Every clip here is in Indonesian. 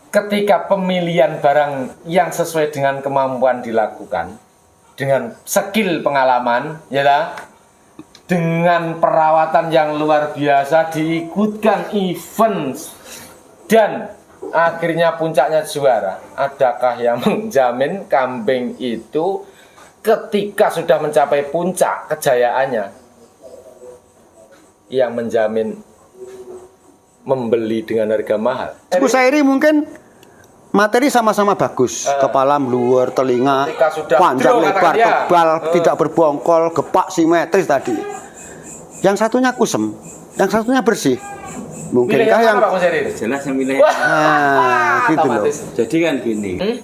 ketika pemilihan barang yang sesuai dengan kemampuan dilakukan, dengan skill pengalaman, ya lah, dengan perawatan yang luar biasa, diikutkan event dan akhirnya puncaknya juara. Adakah yang menjamin kambing itu ketika sudah mencapai puncak kejayaannya, yang menjamin membeli dengan harga mahal? Bu Sairi mungkin materi sama-sama bagus, kepala luar, telinga panjang, lebar, tebal, tidak berbongkol, gepak simetris tadi. Yang satunya kusem, yang satunya bersih. Mungkinkah yang jelas yang milih? Nah, gitu loh. Jadi kan gini,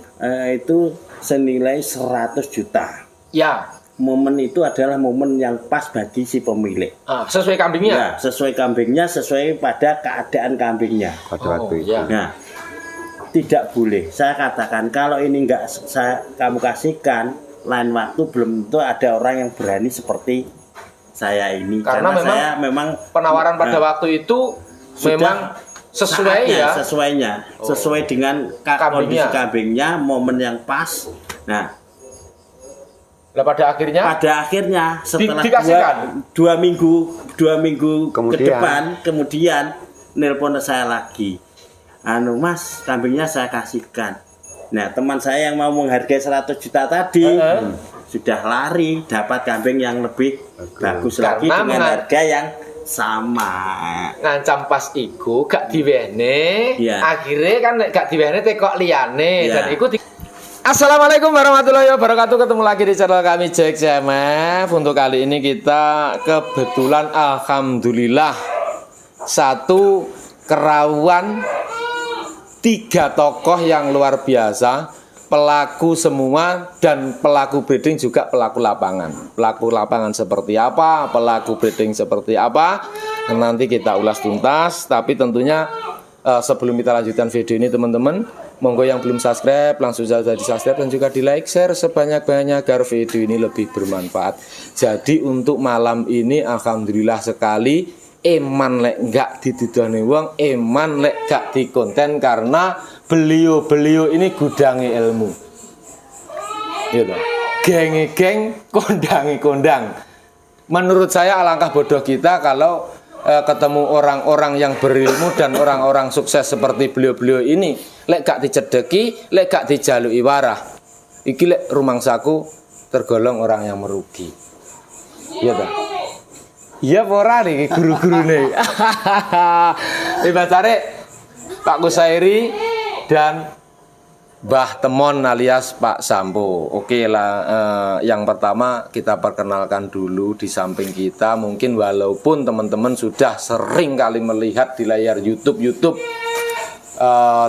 itu senilai 100 juta. Ya. Momen itu adalah momen yang pas bagi si pemilik. Sesuai kambingnya? Ya, sesuai kambingnya, sesuai pada keadaan kambingnya. Pada waktu itu. Ya. Nah, tidak boleh. Saya katakan kalau ini enggak kamu kasihkan, lain waktu belum tentu ada orang yang berani seperti saya ini. Karena saya memang penawaran pada waktu itu memang sesuai ya. Sesuai dengan kondisi kambingnya, momen yang pas. Nah, pada akhirnya setelah dua minggu kemudian nelpon saya lagi. Mas, kambingnya saya kasihkan. Nah, teman saya yang mau menghargai 100 juta tadi sudah lari dapat kambing yang lebih bagus lagi dengan harga yang sama. Ngancam pas iku gak diwene, akhirnya kan gak diwene tekok liyane dan iku Assalamualaikum warahmatullahi wabarakatuh. Ketemu lagi di channel kami Jack CMF. Untuk kali ini kita kebetulan alhamdulillah satu kerawan 3 tokoh yang luar biasa, pelaku semua dan pelaku breeding juga pelaku lapangan. Pelaku lapangan seperti apa, pelaku breeding seperti apa, nanti kita ulas tuntas. Tapi tentunya sebelum kita lanjutkan video ini teman-teman, monggo yang belum subscribe langsung saja di subscribe dan juga di like, share sebanyak-banyaknya agar video ini lebih bermanfaat. Jadi untuk malam ini alhamdulillah sekali, eman lek gak ditidani wong, eman lek gak dikonten, karena beliau ini gudangi ilmu. Gitu. Geng-geng, kondangi-kondang. Menurut saya alangkah bodoh kita kalau ketemu orang-orang yang berilmu dan orang-orang sukses seperti beliau-beliau ini lek gak dicedeki, lek gak dijalui warah. Iki lek rumangsaku tergolong orang yang merugi. Iya toh? Iya ora nih guru-guru nih. Ibarat cari Pak Kusairi dan Mbah Temon alias Pak Sampo. Oke lah, yang pertama kita perkenalkan dulu. Di samping kita mungkin walaupun teman-teman sudah sering kali melihat di layar YouTube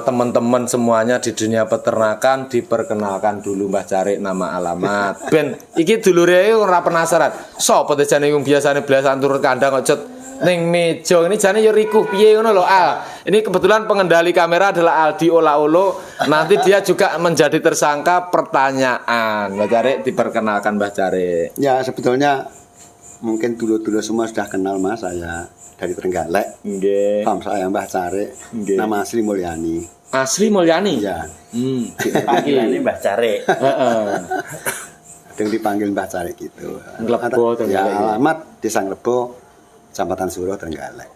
teman-teman semuanya di dunia peternakan, diperkenalkan dulu Mbah Cari nama alamat. Ben iki dulure ora penasaran. Sopo te jane wong biasane belasan turun kandang kok ning meja ini jane yo riku piye ngono lho Al. Ini kebetulan pengendali kamera adalah Aldi Olaolo. Nanti dia juga menjadi tersangka pertanyaan. Mbah Cari diperkenalkan Mbah Cari. Ya sebetulnya mungkin dulu-dulu semua sudah kenal Mas, saya dari Trenggalek. Nggih. Paham saya Mbah Cari. Nama asli Mulyani. Asli Mulyani? Ya. Panggilannya Mbah Cari. Ada yang dipanggil Mbah Cari gitu. Nglebo ya, alamat Desa Nglebo, Kecamatan Suro, Trenggalek.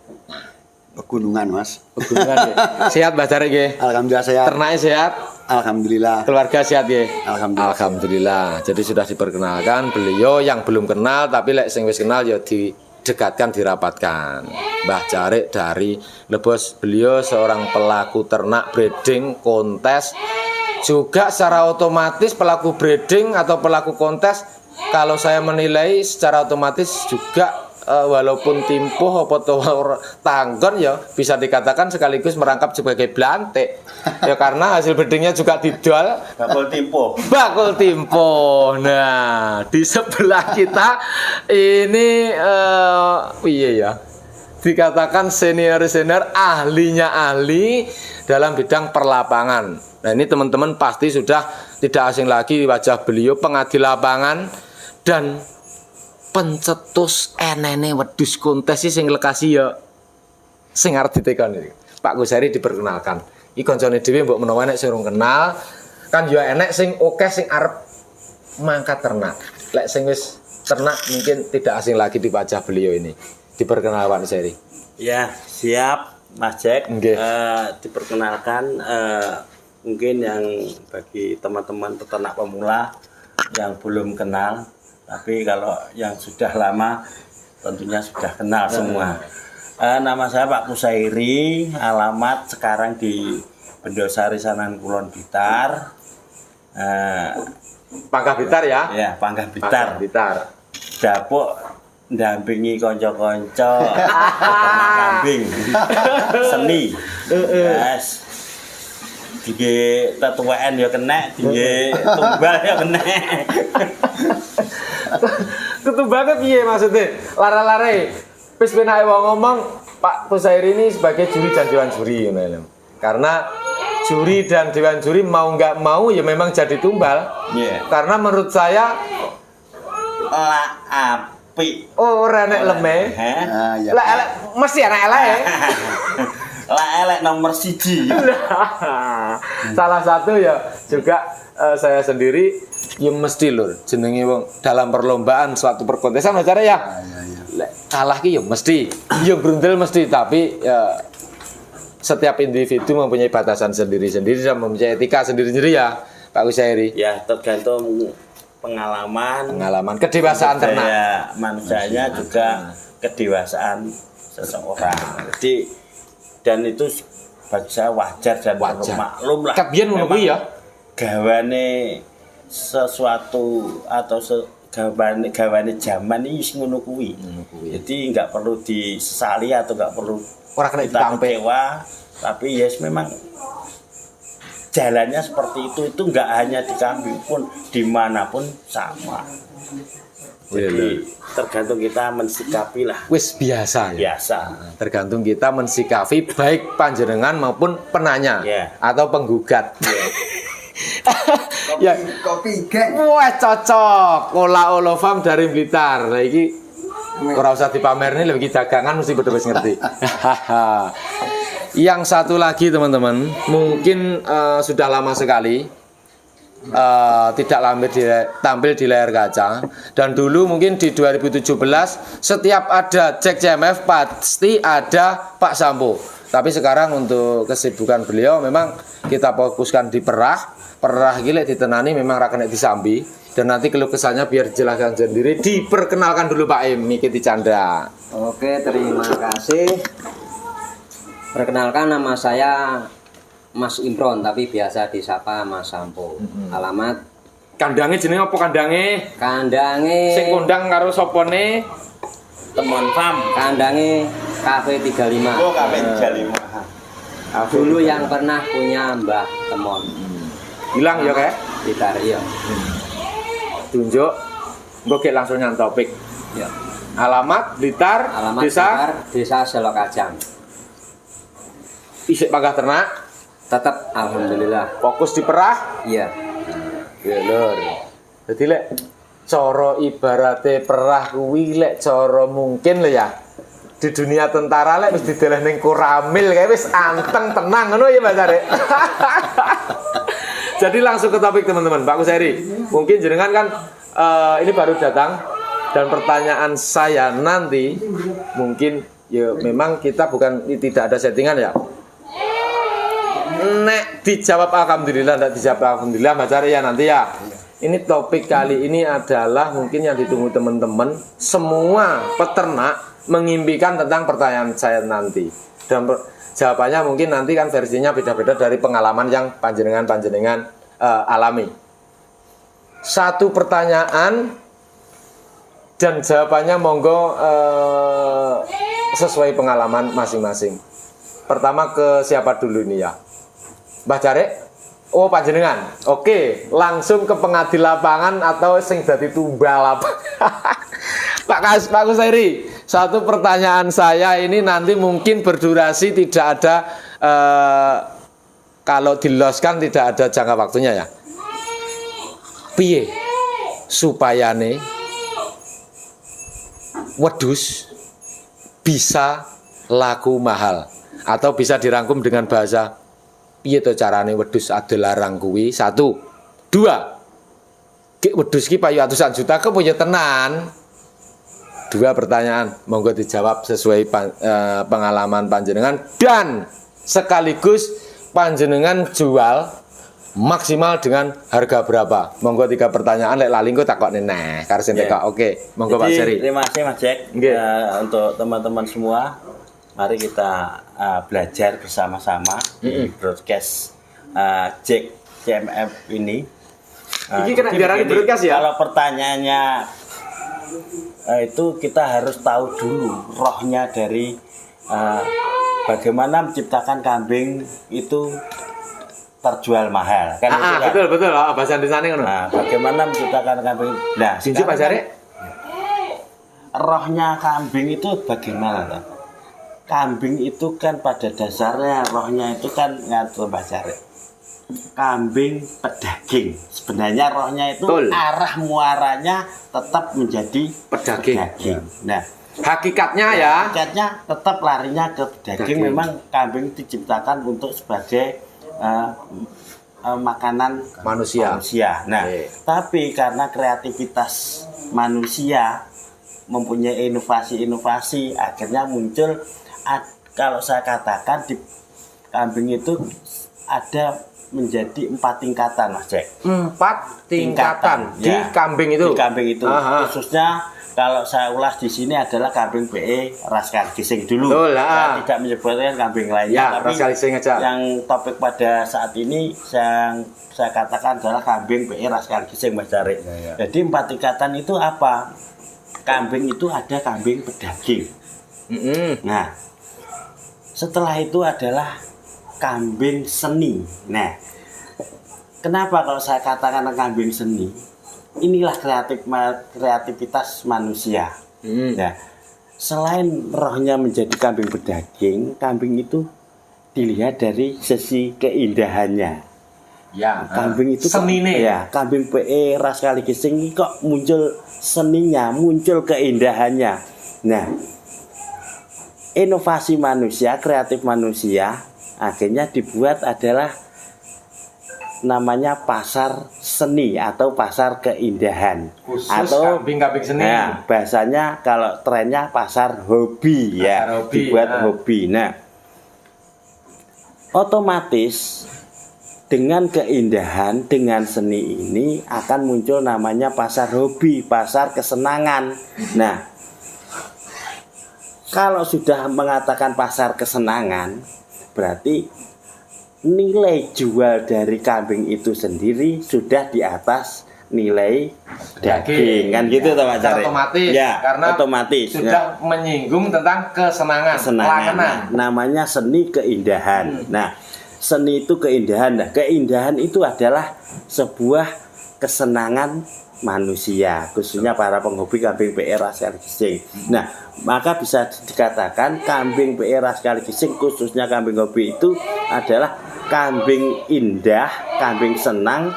Pegunungan Mas. Pegunungan ya. Sehat Mbah Cari nggih? Alhamdulillah sehat. Ternaknya sehat? Alhamdulillah. Keluarga sehat nggih? Alhamdulillah. Alhamdulillah. Jadi sudah diperkenalkan beliau yang belum kenal, tapi lek sing wis kenal ya didekatkan, dirapatkan. Mbah Cari dari Lebos, beliau seorang pelaku ternak breeding kontes, juga secara otomatis pelaku breeding atau pelaku kontes. Kalau saya menilai secara otomatis juga walaupun timpuh apa tanggon ya bisa dikatakan sekaligus merangkap sebagai belantik ya, karena hasil breedingnya juga dijual bakul timpo. Nah di sebelah kita ini iya ya, dikatakan senior ahlinya ahli dalam bidang perlapangan. Nah ini teman-teman pasti sudah tidak asing lagi wajah beliau, pengadil lapangan dan pencetus enene wedhus kontes sing lekasi ya sing arep ditekon iki. Pak Kusairi diperkenalkan. iki kancane dhewe mbok menawa nek sing urung kenal kan ya enek sing oke sing arep mangkat ternak. Lek sing wis ternak mungkin tidak asing lagi di wajah beliau ini. Diperkenalkan Seri. Ya, siap Mas Jack. Nggih. Diperkenalkan mungkin yang bagi teman-teman peternak pemula yang belum kenal, tapi kalau yang sudah lama tentunya sudah kenal semua. Nama saya Pak Kusairi, alamat sekarang di Bendosari Sanan Kulon Blitar. Pangkah Blitar ya? Ya, Pangkah Blitar. Blitar. Dapuk ndampingi kanca-kanca kambing. Seni. Yes. Dige tetuweken ya kena, dige tumbal ya kena. Ketumbangnya piye maksudnya? Lara-lare. Wis penake wong ngomong Pak Kusairi ini sebagai juri dan dewan juri ngono lho. Karena juri dan dewan juri mau nggak mau ya memang jadi tumbal. Yeah. Karena menurut saya La api. ora nek leme. Ya. Lah elek mesti enak elek. La elek nomor 1. Salah satu ya juga saya sendiri ya mesti lur jenenge wong dalam perlombaan suatu perkontesan acara ya. Lek kalah ki ya mesti. Ya grundel mesti tapi ya setiap individu mempunyai batasan sendiri-sendiri dan mempunyai etika sendiri-sendiri ya Pak Kusairi. Ya tergantung pengalaman kedewasaan ternak. Manusianya juga kedewasaan seseorang. Jadi dan itu bagi saya wajar dan maklum lah. Kabien ngono kuwi ya. Gawane sesuatu atau gawane zaman ini wis ngono kuwi. Jadi enggak perlu disesali atau enggak perlu ora kena ditampe. Tapi yes memang jalannya seperti itu enggak hanya di kambing pun dimanapun sama. Jadi tergantung kita mensikapi lah. Wis biasa ya. Biasa. Tergantung kita mensikapi baik panjenengan maupun penanya atau penggugat. Ya Kopi geng. wah cocok. Ola farm dari Blitar. Nah iki ora usah dipamerni lho iki dagangan mesti padha wis ngerti. Yang satu lagi teman-teman, mungkin sudah lama sekali tidak tampil di layar kaca dan dulu mungkin di 2017 setiap ada Jack CMF pasti ada Pak Sampo, tapi sekarang untuk kesibukan beliau memang kita fokuskan di perah gile ditenani memang rakenek disambi dan nanti keluh kesahnya biar jelaskan sendiri. Diperkenalkan dulu Pak Im Mikiti Chandra. Oke, terima kasih. Perkenalkan nama saya Mas Imron, tapi biasa disapa Mas Sampo. Alamat Kandange jenenge apa kandange? kandange Sing kondang karo sopone? Teman farm. kandange Cafe 35. Oh, Cafe 35. Dulu yang pernah punya Mbah Temon. Hilang ya kayak? Blitar iya. Tunjuk. Mbok langsung nyang topik. Ya. Alamat Blitar, Alamat desa Blitar, Desa Selokajang. isik pangkah ternak, Tetap alhamdulillah. fokus di perah. Iya. Ya lur. Jadi lek cara ibarate perah kuwi lek cara mungkin lho ya. Di dunia tentara lek wis dideleh ning koramil kae wis anteng tenang ngono ya Mbak Sari. Jadi langsung ke topik teman-teman. Pak Kusairi, mungkin jenengan kan ini baru datang dan pertanyaan saya nanti mungkin ya memang kita tidak ada settingan ya. Nek dijawab alhamdulillah, tidak dijawab alhamdulillah Mbak Sari ya nanti ya. Ini topik kali ini adalah mungkin yang ditunggu teman-teman semua peternak mengimpikan tentang pertanyaan saya nanti. Dan jawabannya mungkin nanti kan versinya beda-beda dari pengalaman yang panjenengan alami. Satu pertanyaan dan jawabannya monggo sesuai pengalaman masing-masing. Pertama ke siapa dulu nih ya? Mbah Jarek? Oh panjenengan. Oke, langsung ke pengadil lapangan atau sing dadi tumbal apa? Pak Kusairi, satu pertanyaan saya ini nanti mungkin berdurasi tidak ada kalau diloskan tidak ada jangka waktunya ya. Piye supayane wedhus bisa laku mahal atau bisa dirangkum dengan bahasa piye to carane wedhus ade larang kuwi? 1. 2. Ki wedhus ki payu atusan juta kepunya tenan. 2 pertanyaan, monggo dijawab sesuai pengalaman panjenengan dan sekaligus panjenengan jual maksimal dengan harga berapa? Monggo 3 pertanyaan lek lali engko takokne neh karo sing tekok. Oke, monggo Pak Seri. Terima kasih Mas Jack. Untuk teman-teman semua, mari kita belajar bersama-sama di broadcast Jack CMF ini. Iki kena diarani broadcast ya? Kalau pertanyaannya itu kita harus tahu dulu rohnya dari bagaimana menciptakan kambing itu terjual mahal kan itu kan? Betul bahasa Indonesia ngono. Nah, bagaimana menciptakan kambing. Nah, Sinju Pak Sari. Rohnya kambing itu bagaimana kan? Kambing itu kan pada dasarnya rohnya itu kan ngatur Pak Sari. Kambing pedaging. Sebenarnya rohnya itu arah muaranya tetap menjadi pedaging. Nah, hakikatnya ya. Hakikatnya tetap larinya ke pedaging. Memang kambing diciptakan untuk sebagai makanan manusia. Nah, tapi karena kreativitas manusia mempunyai inovasi-inovasi, akhirnya muncul kalau saya katakan di kambing itu ada menjadi 4 tingkatan, Mas Jack. 4 tingkatan di kambing itu. Di kambing itu. Khususnya kalau saya ulas di sini adalah kambing PE ras Kaligising dulu. Saya tidak menyebutkan kambing lainnya, tapi yang topik pada saat ini yang saya katakan adalah kambing PE ras Kaligising, Mas Jack. Jadi 4 tingkatan itu apa? Kambing itu ada kambing pedaging. Nah, setelah itu adalah kambing seni. Nah, kenapa kalau saya katakan kambing seni? Inilah kreativitas manusia. Nah, selain rohnya menjadi kambing pedaging, kambing itu dilihat dari sisi keindahannya. Ya, kambing itu senine. Ya, kambing PE ras Kaligising ini kok muncul seninya, muncul keindahannya. Nah, inovasi manusia, kreatif manusia akhirnya dibuat adalah namanya pasar seni atau pasar keindahan. Khusus atau kambing-kambing seni. Nah, bahasanya kalau trennya pasar hobi, dibuat hobi. Nah, otomatis dengan keindahan, dengan seni ini akan muncul namanya pasar hobi, pasar kesenangan. Nah, kalau sudah mengatakan pasar kesenangan, berarti nilai jual dari kambing itu sendiri sudah di atas nilai daging, kan gitu toh Pak Cari? Otomatis, ya, karena otomatis sudah menyinggung tentang kesenangan. Nah, namanya seni keindahan. Nah, seni itu keindahan. Nah, keindahan itu adalah sebuah kesenangan manusia, khususnya para penghobi kambing PE ras Kaligising. Nah, maka bisa dikatakan kambing PE ras Kaligising, khususnya kambing hobi itu adalah kambing indah, kambing senang.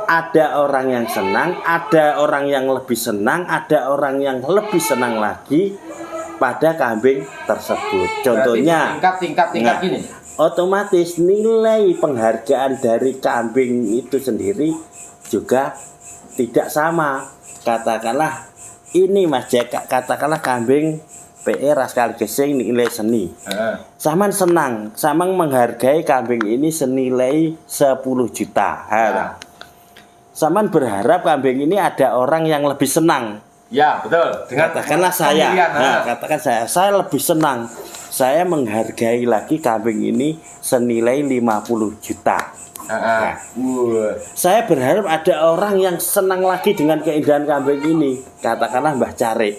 Ada orang yang senang, ada orang yang lebih senang, ada orang yang lebih senang lagi pada kambing tersebut. Contohnya tingkat gini. Otomatis nilai penghargaan dari kambing itu sendiri juga tidak sama. Katakanlah ini Mas Jack, katakanlah kambing PE ras Kaligising nilai seni. Saman senang, Saman menghargai kambing ini senilai 10 juta. Saman berharap kambing ini ada orang yang lebih senang. Ya, betul. Katakanlah saya, katakan saya lebih senang. Saya menghargai lagi kambing ini senilai 50 juta. Nah, saya berharap ada orang yang senang lagi dengan keindahan kambing ini. Katakanlah Mbah Cari.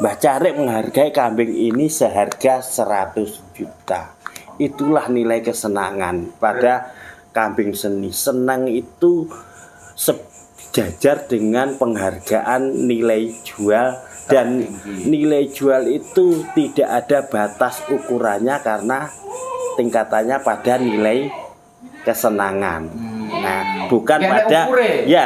Mbah Cari menghargai kambing ini seharga 100 juta. Itulah nilai kesenangan pada kambing seni. Senang itu sejajar dengan penghargaan nilai jual, dan nilai jual itu tidak ada batas ukurannya karena tingkatannya pada nilai kesenangan. Nah, bukan pada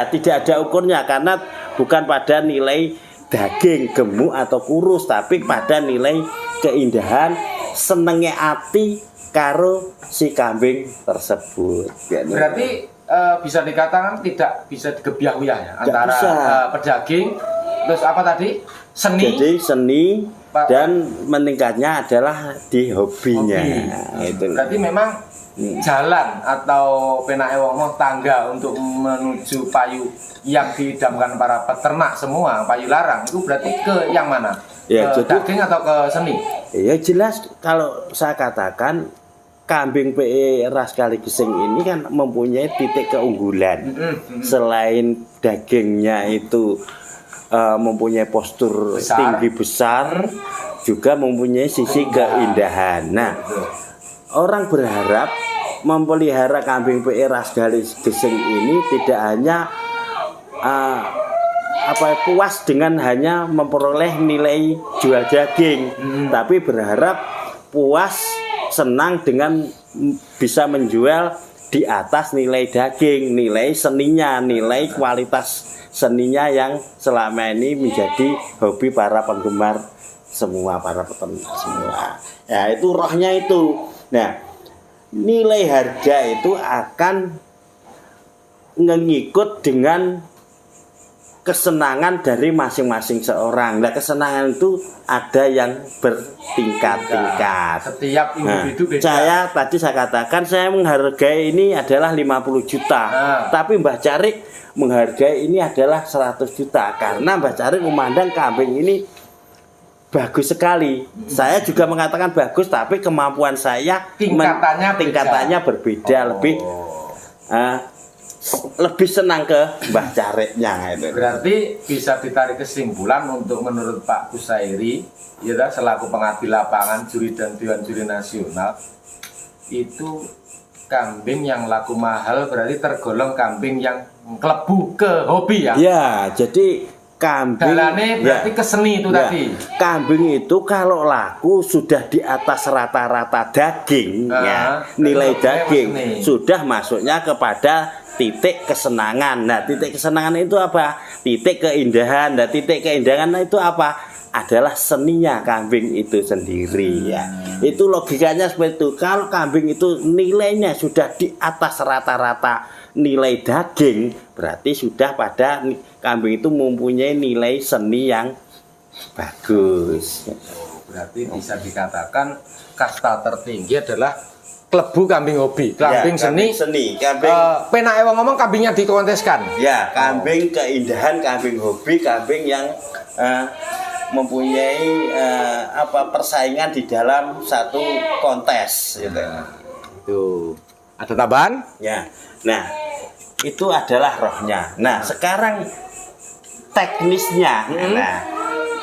tidak ada ukurnya karena bukan pada nilai daging, gemuk atau kurus, tapi pada nilai keindahan, senenge ati karo si kambing tersebut. Berarti bisa dikatakan tidak bisa digebyah-uyah ya Nggak antara bisa. pedaging terus apa tadi? Seni. Jadi seni dan meningkatnya adalah di hobinya. Itu. Berarti memang jalan atau penake wong tangga untuk menuju payu yang diidamkan para peternak semua, payu larang itu berarti ke yang mana? Ya, ke jadi- daging atau ke seni? Ya jelas kalau saya katakan kambing PE ras Kali Gesing ini kan mempunyai titik keunggulan. Selain dagingnya itu mempunyai postur Besar. tinggi besar, juga mempunyai sisi keindahan. Nah, orang berharap memelihara kambing PE ras Kali Gesing ini tidak hanya puas dengan hanya memperoleh nilai jual daging, tapi berharap puas senang dengan bisa menjual di atas nilai daging, nilai seninya, nilai kualitas seninya yang selama ini menjadi hobi para penggemar semua, para peternak semua. Ya, itu rohnya itu. Nah, nilai harga itu akan mengikut dengan kesenangan dari masing-masing seorang. Nah, kesenangan itu ada yang bertingkat-tingkat. Setiap individu beda. Saya katakan saya menghargai ini adalah 50 juta. Tapi Mbah Carik menghargai ini adalah 100 juta karena Mbah Carik memandang kambing ini bagus sekali. Saya juga mengatakan bagus, tapi kemampuan saya tingkatannya berbeda, lebih senang ke Mbah Cariknya itu. Berarti bisa ditarik kesimpulan untuk menurut Pak Kusairi, ya selaku pengambil lapangan juri dan Dewan Juri Nasional, itu kambing yang laku mahal berarti tergolong kambing yang kelebu ke hobi ya. Ya, jadi kambing Dalane berarti ke seni itu tadi. Kambing itu kalau laku sudah di atas rata-rata daging, nilai daging sudah masuknya kepada titik kesenangan. Nah, titik kesenangan itu apa? Titik keindahan. Nah, titik keindahan itu apa? Adalah seninya kambing itu sendiri ya. Itu logikanya seperti itu. Kalau kambing itu nilainya sudah di atas rata-rata nilai daging, berarti sudah pada kambing itu mempunyai nilai seni yang bagus. Berarti bisa dikatakan kasta tertinggi adalah klebu kambing hobi, kambing seni. Penake wong ngomong kambingnya dikonteskan. Ya, kambing keindahan, kambing hobi, kambing yang mempunyai persaingan di dalam satu kontes gitu. Tuh. Ada tambahan? Ya. Nah, itu adalah rohnya. Nah, sekarang teknisnya. Nah,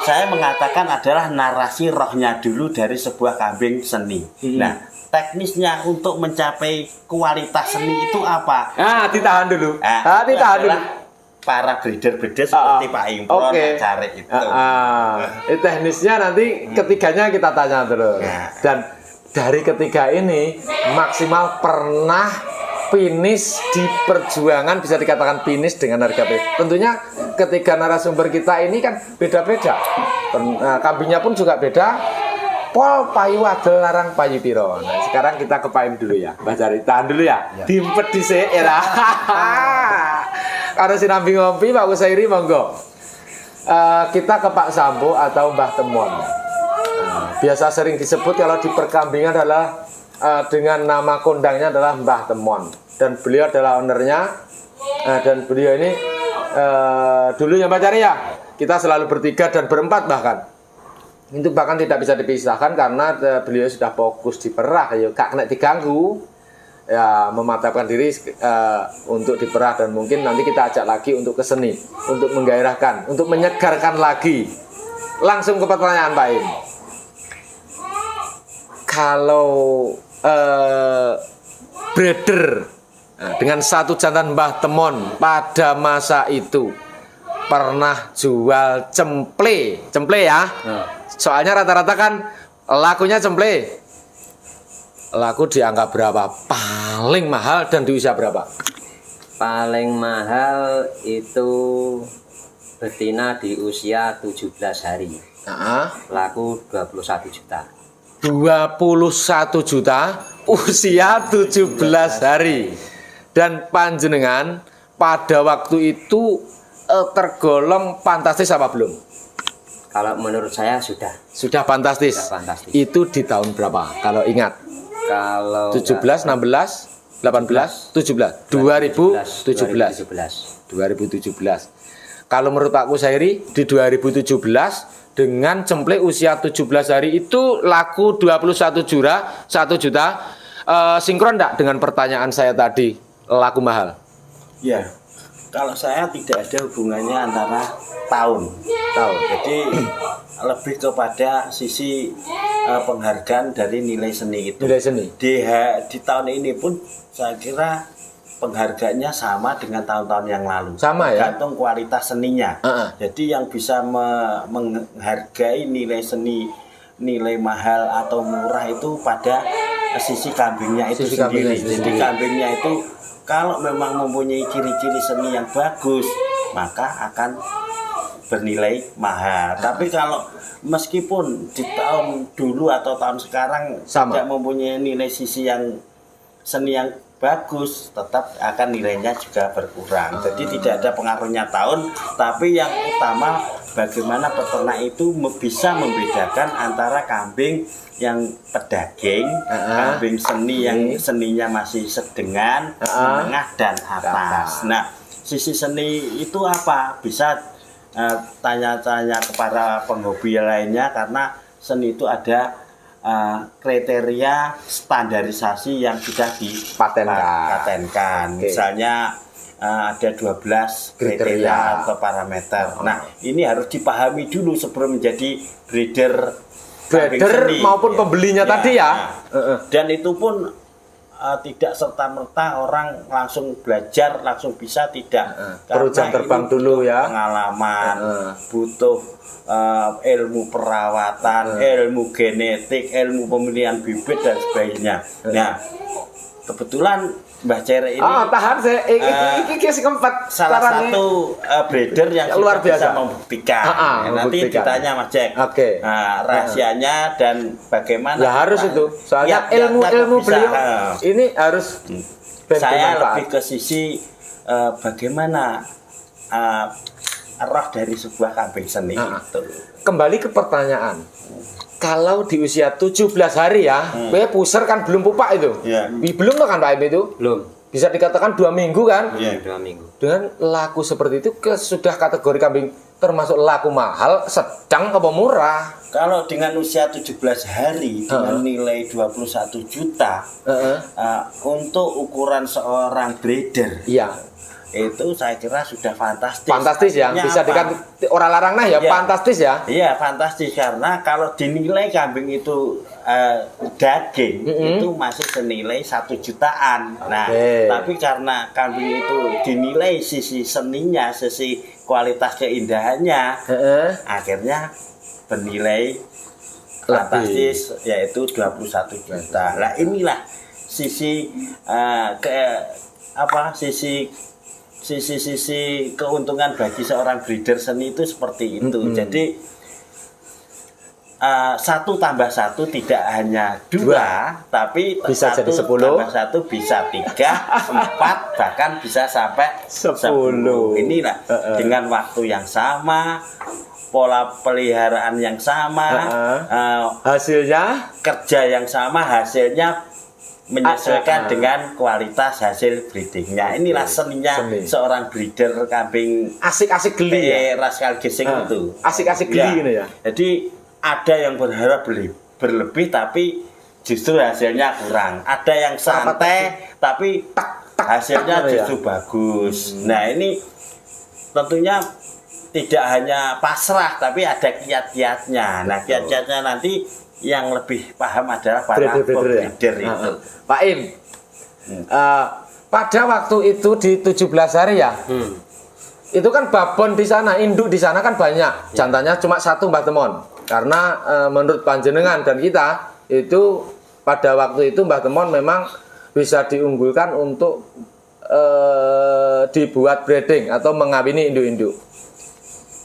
saya mengatakan adalah narasi rohnya dulu dari sebuah kambing seni. Nah, teknisnya untuk mencapai kualitas seni itu apa? Ditahan dulu. Ditahan dulu. Para breeder-breeder seperti Pak Impron, Pak Carik itu. Teknisnya nanti ketiganya kita tanya terus. Dan dari ketiga ini maksimal pernah finish di perjuangan, bisa dikatakan finish dengan harga beda. Tentunya ketiga narasumber kita ini kan beda-beda. Kambingnya pun juga beda. Pol payu adel larang payu piro. Nah, sekarang kita ke Pak Im dulu ya. Mbah Carik, tahan dulu ya. Diempet dhisik ya. Karena sinambi ngopi Pak Kusairi monggo. Kita ke Pak Sambo atau Mbah Temon. Biasa sering disebut kalau di perkambingan adalah dengan nama kondangnya adalah Mbah Temon, dan beliau adalah ownernya. Dan beliau ini dulunya Mbah Carik ya, kita selalu bertiga dan berempat bahkan. Itu bahkan tidak bisa dipisahkan karena beliau sudah fokus di perah, ya gak kena diganggu. Ya, mematapkan diri untuk diperah, dan mungkin nanti kita ajak lagi untuk ke seni, untuk menggairahkan, untuk menyegarkan lagi. Langsung ke pertanyaan Pak Im. Kalau breeder dengan satu jantan Mbah Temon pada masa itu pernah jual cemple ya? Soalnya rata-rata kan lakunya cemple. Laku dianggap berapa? Paling mahal dan di usia berapa? Paling mahal itu betina di usia 17 hari. Laku 21 juta. 21 juta usia 17 hari. Dan panjenengan pada waktu itu tergolong fantastis apa belum? Kalau menurut saya sudah Fantastis. fantastis. Itu di tahun berapa? Kalau ingat. Kalau 17, 16, 18, 17. 2017. 2017. Kalau menurut Pak Kusairi di 2017 dengan cemplek usia 17 hari itu laku 21 juta, 1 juta. Sinkron enggak dengan pertanyaan saya tadi, laku mahal? Ya, kalau saya tidak ada hubungannya antara tahun. Jadi lebih kepada sisi penghargaan dari nilai seni itu. Nilai seni. Di tahun ini pun saya kira penghargaannya sama dengan tahun-tahun yang lalu. Sama ya? Tergantung kualitas seninya. Jadi yang bisa menghargai nilai seni, nilai mahal atau murah itu pada sisi kambingnya itu sendiri. Jadi kambingnya itu kalau memang mempunyai ciri-ciri seni yang bagus, maka akan bernilai mahal. Tapi kalau meskipun di tahun dulu atau tahun sekarang tidak mempunyai nilai sisi yang seni yang bagus, tetap akan nilainya juga berkurang. Jadi tidak ada pengaruhnya tahun, tapi yang utama bagaimana peternak itu bisa membedakan antara kambing yang pedaging, kambing seni yang seninya masih sedengan, menengah dan atas. Nah, sisi seni itu apa? Bisa tanya-tanya kepada penghobi lainnya, karena seni itu ada kriteria standarisasi yang sudah dipatenkan. Misalnya ada 12 kriteria atau parameter. Nah, ini harus dipahami dulu sebelum menjadi breeder maupun pembelinya tadi ya. Dan itu pun tidak serta-merta orang langsung belajar, langsung bisa, tidak. Perlu jam terbang dulu ya. Pengalaman, butuh ilmu perawatan, ilmu genetik, ilmu pemilihan bibit dan sebagainya. Nah, kebetulan Mbah Cere ini tahan saya iki keempat salah satu breeder yang luar biasa bisa membuktikan. Nanti ditanya Mas Jack. Rahasianya dan bagaimana. Ya harus itu. Soalnya ilmu beliau ini harus saya lebih ke sisi bagaimana roh dari sebuah kambing seni itu. Kembali ke pertanyaan. Kalau di usia 17 hari ya, puser kan belum pupak itu. Belum kan Pak Im itu? Belum. Bisa dikatakan 2 minggu kan? 2 minggu. Dengan laku seperti itu sudah kategori kambing termasuk laku mahal, sedang apa murah? Kalau dengan usia 17 hari dengan nilai 21 juta untuk ukuran seorang breeder. Iya. Itu saya kira sudah fantastis. Fantastis ya, bisa dikatakan orang larang nah ya, fantastis ya. Iya, fantastis karena kalau dinilai kambing itu daging itu masih senilai 1 jutaan. Nah, tapi karena kambing itu dinilai sisi seninya, sisi kualitas keindahannya, akhirnya bernilai fantastis, yaitu 21 juta. Nah, inilah sisi sisi keuntungan bagi seorang breeder seni itu seperti itu. Jadi 1 tambah 1 tidak hanya 2, tapi bisa 1 jadi 10 tambah 1 bisa 3, 4, bahkan bisa sampai 10. Inilah dengan waktu yang sama, pola peliharaan yang sama, hasilnya kerja yang sama, hasilnya menyesuaikan dengan kualitas hasil breedingnya. Inilah seninya seorang breeder kambing asik-asik geli ya, Rascal Gesing itu. Asik-asik geli gitu ya. Jadi ada yang berharap berlebih tapi justru hasilnya kurang. Ada yang santai tapi hasilnya justru bagus. Nah, ini tentunya tidak hanya pasrah tapi ada kiat-kiatnya. Nah, kiat-kiatnya nanti yang lebih paham adalah para breeder itu. Pak Im, pada waktu itu di 17 hari ya, itu kan babon di sana, induk di sana kan banyak, jantannya cuma 1 Mbah Temon. Karena menurut panjenengan dan kita itu pada waktu itu Mbah Temon memang bisa diunggulkan untuk dibuat breeding atau mengawini induk-induk.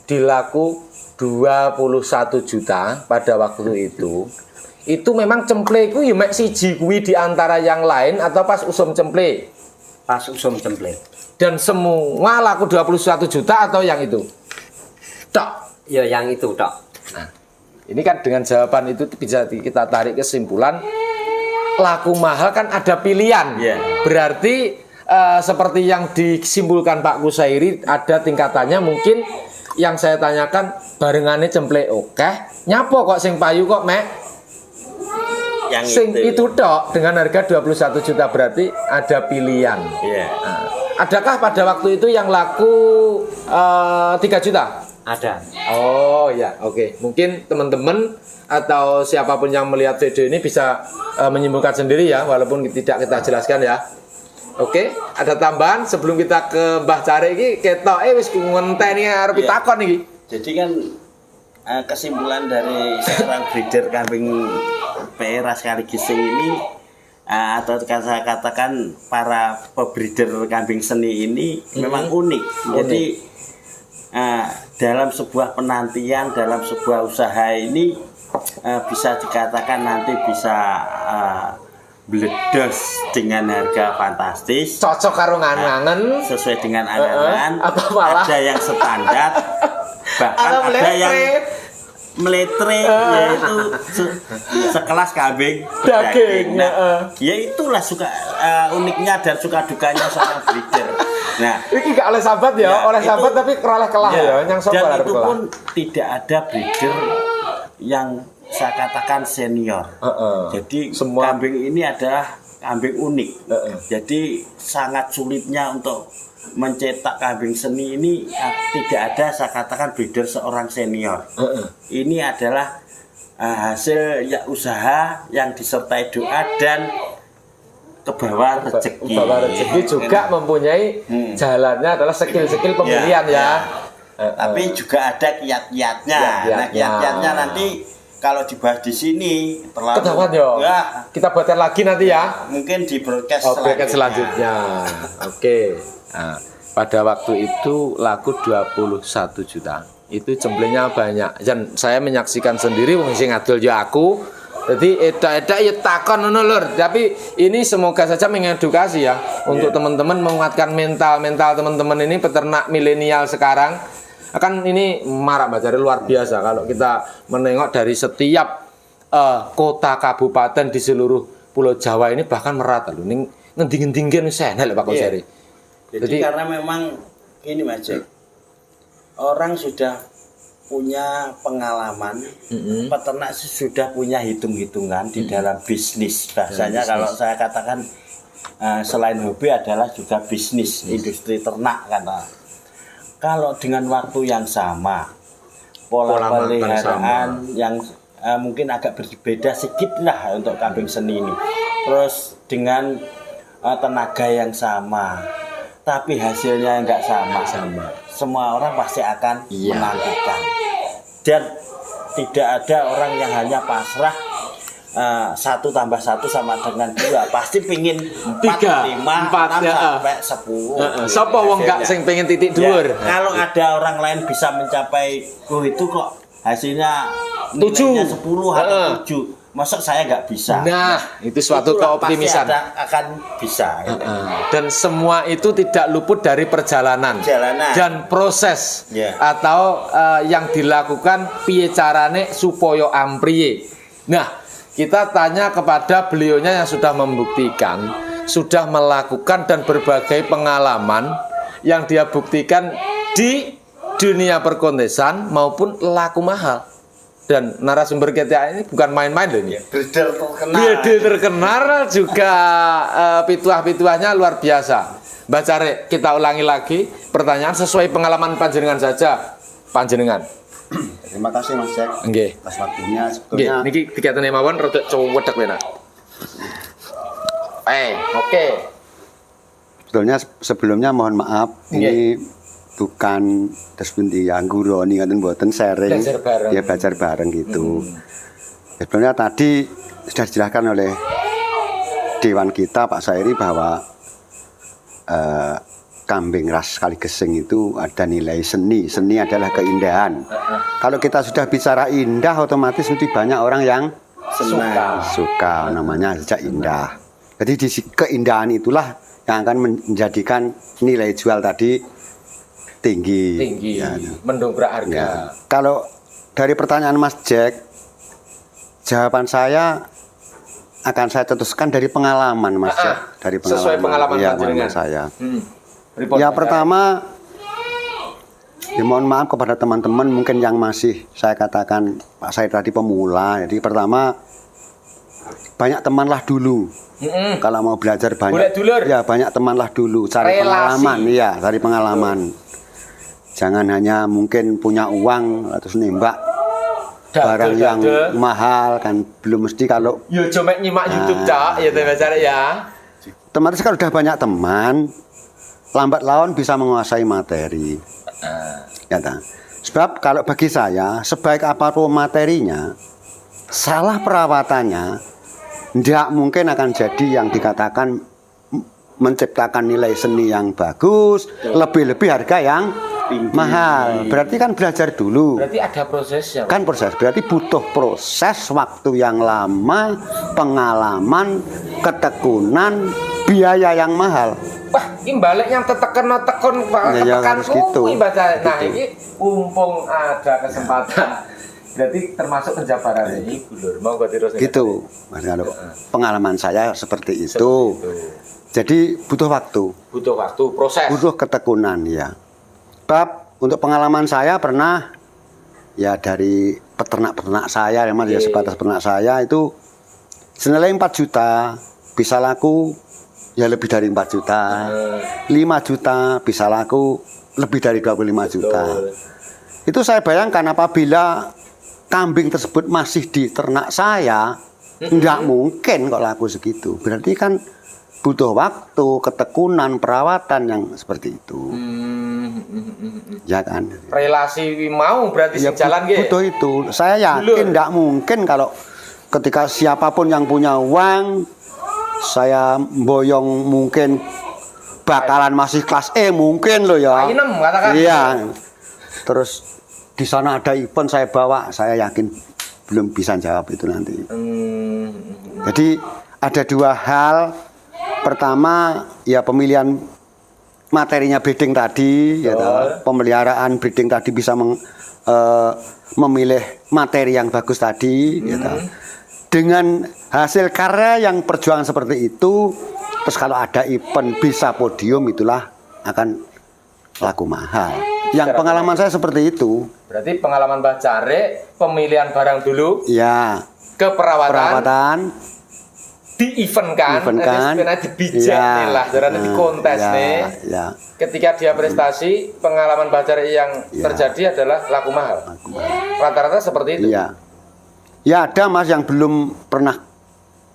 Dilaku 21 juta pada waktu itu. itu memang cemple ku ya mek siji kuwi di antara yang lain atau pas usum cemple? Pas usum cemple. Dan semua laku 21 juta atau yang itu? Tok. Ya yang itu tok. Nah, ini kan dengan jawaban itu bisa kita tarik kesimpulan laku mahal kan ada pilihan. Berarti seperti yang disimpulkan Pak Kusairi ada tingkatannya. Mungkin yang saya tanyakan barengannya cemple oke, nyapo kok sing payu kok mek Yang sing itu tok dengan harga 21 juta, berarti ada pilihan. Nah, adakah pada waktu itu yang laku 3 juta? Ada. Oh ya, oke. Mungkin teman-teman atau siapapun yang melihat video ini bisa menyimpulkan sendiri ya, walaupun tidak kita jelaskan ya. Oke, ada tambahan sebelum kita ke Mbah Cari iki ketok wis ngenteni arep pitakon iki. Jadi kan kesimpulan dari seorang breeder kambing PRA sekali gising ini atau saya katakan para pebreeder kambing seni ini memang unik. Jadi dalam sebuah penantian, dalam sebuah usaha ini bisa dikatakan nanti bisa bledos dengan harga fantastis, cocok karo ngangen, sesuai dengan angan-angan, atau malah ada yang standar, bahkan ada yang meletre, yaitu sekelas kambing daging. Ya itulah uniknya dan suka dukanya seorang breeder. Nah, ini gak oleh sahabat ya, oleh sahabat tapi keroleh kelah ya, yang dan itu pun tidak ada breeder yang saya katakan senior. Jadi semua kambing ini adalah kambing unik. Jadi sangat sulitnya untuk mencetak kambing seni ini tidak ada saya katakan breeder seorang senior. Ini adalah hasil usaha yang disertai doa dan kebawa rezeki. Kebawa rezeki juga mempunyai jalannya adalah skill-skill pemilihan ya. Tapi juga ada kiat-kiatnya. Nah, kiat-kiatnya nanti kalau dibahas di sini terlalu ya, kita buatkan lagi nanti ya. Mungkin di broadcast selanjutnya. Oke. Nah, pada waktu itu laku 21 juta. Itu jemblenya banyak. Dan saya menyaksikan sendiri wong sing ngadol ya aku. Jadi edak-edak ya takon ngono lur. Tapi ini semoga saja mengedukasi ya untuk teman-teman menguatkan mental teman-teman ini peternak milenial sekarang. Akan ini marak Mbak Cari luar biasa kalau kita menengok dari setiap kota kabupaten di seluruh Pulau Jawa ini bahkan merata loh. Ini ngending-ngendingin senel Pak Kusairi. Jadi karena memang ini Mas Jack, orang sudah punya pengalaman, peternak sudah punya hitung-hitungan di dalam bisnis. Bahasanya kalau saya katakan selain hobi adalah juga bisnis, industri ternak karena kalau dengan waktu yang sama, pola peliharaan yang mungkin agak berbeda sedikit lah untuk kambing seni ini. Terus dengan tenaga yang sama, tapi hasilnya enggak sama. Semua orang pasti akan menantikan. Dan tidak ada orang yang hanya pasrah 1 tambah 1 sama dengan 2, pasti pingin 4, 5, 6 sampai 10. Sapa wong gak sing pengen titik dhuwur. Kalau ada orang lain bisa mencapai itu kok hasilnya 7, 10 atau 7. Masa saya nggak bisa? Nah, itu suatu keoptimisan. Pasti akan bisa. Dan semua itu tidak luput dari perjalanan dan proses atau yang dilakukan piye carane supaya ampriye. Nah, kita tanya kepada beliaunya yang sudah membuktikan, sudah melakukan dan berbagai pengalaman yang dia buktikan di dunia perkontesan maupun laku mahal. Dan narasumber kita ini bukan main-main loh ini. Breeder terkenal juga pituah-pituahnya luar biasa. Mbak Cari, kita ulangi lagi pertanyaan sesuai pengalaman panjenengan saja. Panjenengan. Terima kasih Mas Jack. Nggih. Atas waktunya sebetulnya. Niki dikatene mawon rada cowedek wena. Oke. Sebelumnya mohon maaf. Ini bukan terus pundi angguroni ngoten mboten sharing ya belajar bareng gitu. Sebenarnya tadi sudah dijelaskan oleh dewan kita Pak Sairi bahwa kambing ras Kaligeseng itu ada nilai seni. Seni adalah keindahan. Kalau kita sudah bicara indah otomatis nanti banyak orang yang senang. Suka namanya jejak indah. Jadi di keindahan itulah yang akan menjadikan nilai jual tadi tinggi. Ya. Mendongkrak harga. Ya. Kalau dari pertanyaan Mas Jack, jawaban saya akan saya cetuskan dari pengalaman Mas Jack. Dari pengalaman. Sesuai pengalaman ya, dengan saya. Ya pertama, ya mohon maaf kepada teman-teman mungkin yang masih saya katakan Pak saya tadi pemula. Jadi pertama banyak temanlah dulu. Kalau mau belajar banyak, ya banyak temanlah dulu. Cari pengalaman, ya cari pengalaman. Jangan hanya mungkin punya uang terus nembak barang yang mahal kan belum mesti kalau. Yo cuma nyimak YouTube cak, ya teman ya. Teman kalau udah banyak teman, lambat laun bisa menguasai materi. Ya, sebab kalau bagi saya sebaik apapun materinya, salah perawatannya tidak mungkin akan jadi yang dikatakan menciptakan nilai seni yang bagus, lebih-lebih harga yang mahal. Berarti kan belajar dulu. Berarti ada prosesnya. Kan proses, berarti butuh proses waktu yang lama, pengalaman, ketekunan, biaya yang mahal. Wah, ini balik yang tekun tekan gitu. Nah, ini mumpung ada kesempatan. Berarti termasuk penjabaran ini, Lur. Mau gue terus gitu. Kalau pengalaman saya seperti itu. Jadi butuh waktu. Butuh waktu, proses. Butuh ketekunan ya. Bab untuk pengalaman saya pernah ya dari peternak-peternak saya memang ya sebatas peternak saya itu senilai 4 juta bisa laku ya lebih dari 4 juta. 5 juta bisa laku lebih dari 25 juta. Itu saya bayangkan apabila kambing tersebut masih di ternak saya, tidak mungkin kok laku segitu. Berarti kan butuh waktu, ketekunan, perawatan yang seperti itu. Ya kan? Relasi mau berarti ya, jalan gitu. Butuh itu. Saya yakin tidak mungkin kalau ketika siapapun yang punya uang, saya boyong mungkin bakalan masih kelas E mungkin loh ya. Iya. Terus di sana ada event saya bawa, saya yakin belum bisa jawab itu nanti. Jadi ada 2 hal. Pertama ya pemilihan materinya breeding tadi, ya, pemeliharaan breeding tadi bisa memilih materi yang bagus tadi, ya, dengan hasil karya yang perjuangan seperti itu. Terus kalau ada event bisa podium itulah akan laku mahal. Yang pengalaman saya seperti itu. Berarti pengalaman Mbak Care, pemilihan barang dulu. Ya. Perawatan. Di event kan. Di bijak nih lah, di kontes nih. Ya. Ketika dia prestasi, pengalaman Mbak Care yang terjadi adalah laku mahal. Rata-rata seperti itu. Iya. Ya ada Mas yang belum pernah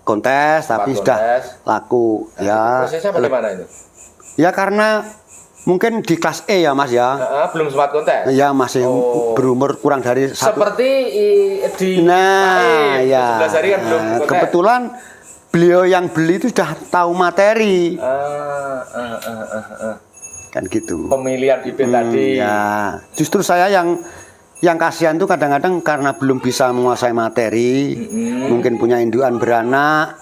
kontes tapi sudah laku. Nah, ya. Prosesnya bagaimana itu? Ya karena mungkin di kelas E ya Mas ya. Belum sempat kontes. Ya masih berumur kurang dari seperti di ya. 11 hari kan belum kontes. Kebetulan beliau yang beli itu sudah tahu materi. Kan gitu. Pemilihan bibit tadi. Ya. Justru saya yang kasihan itu kadang-kadang karena belum bisa menguasai materi, mungkin punya indukan beranak,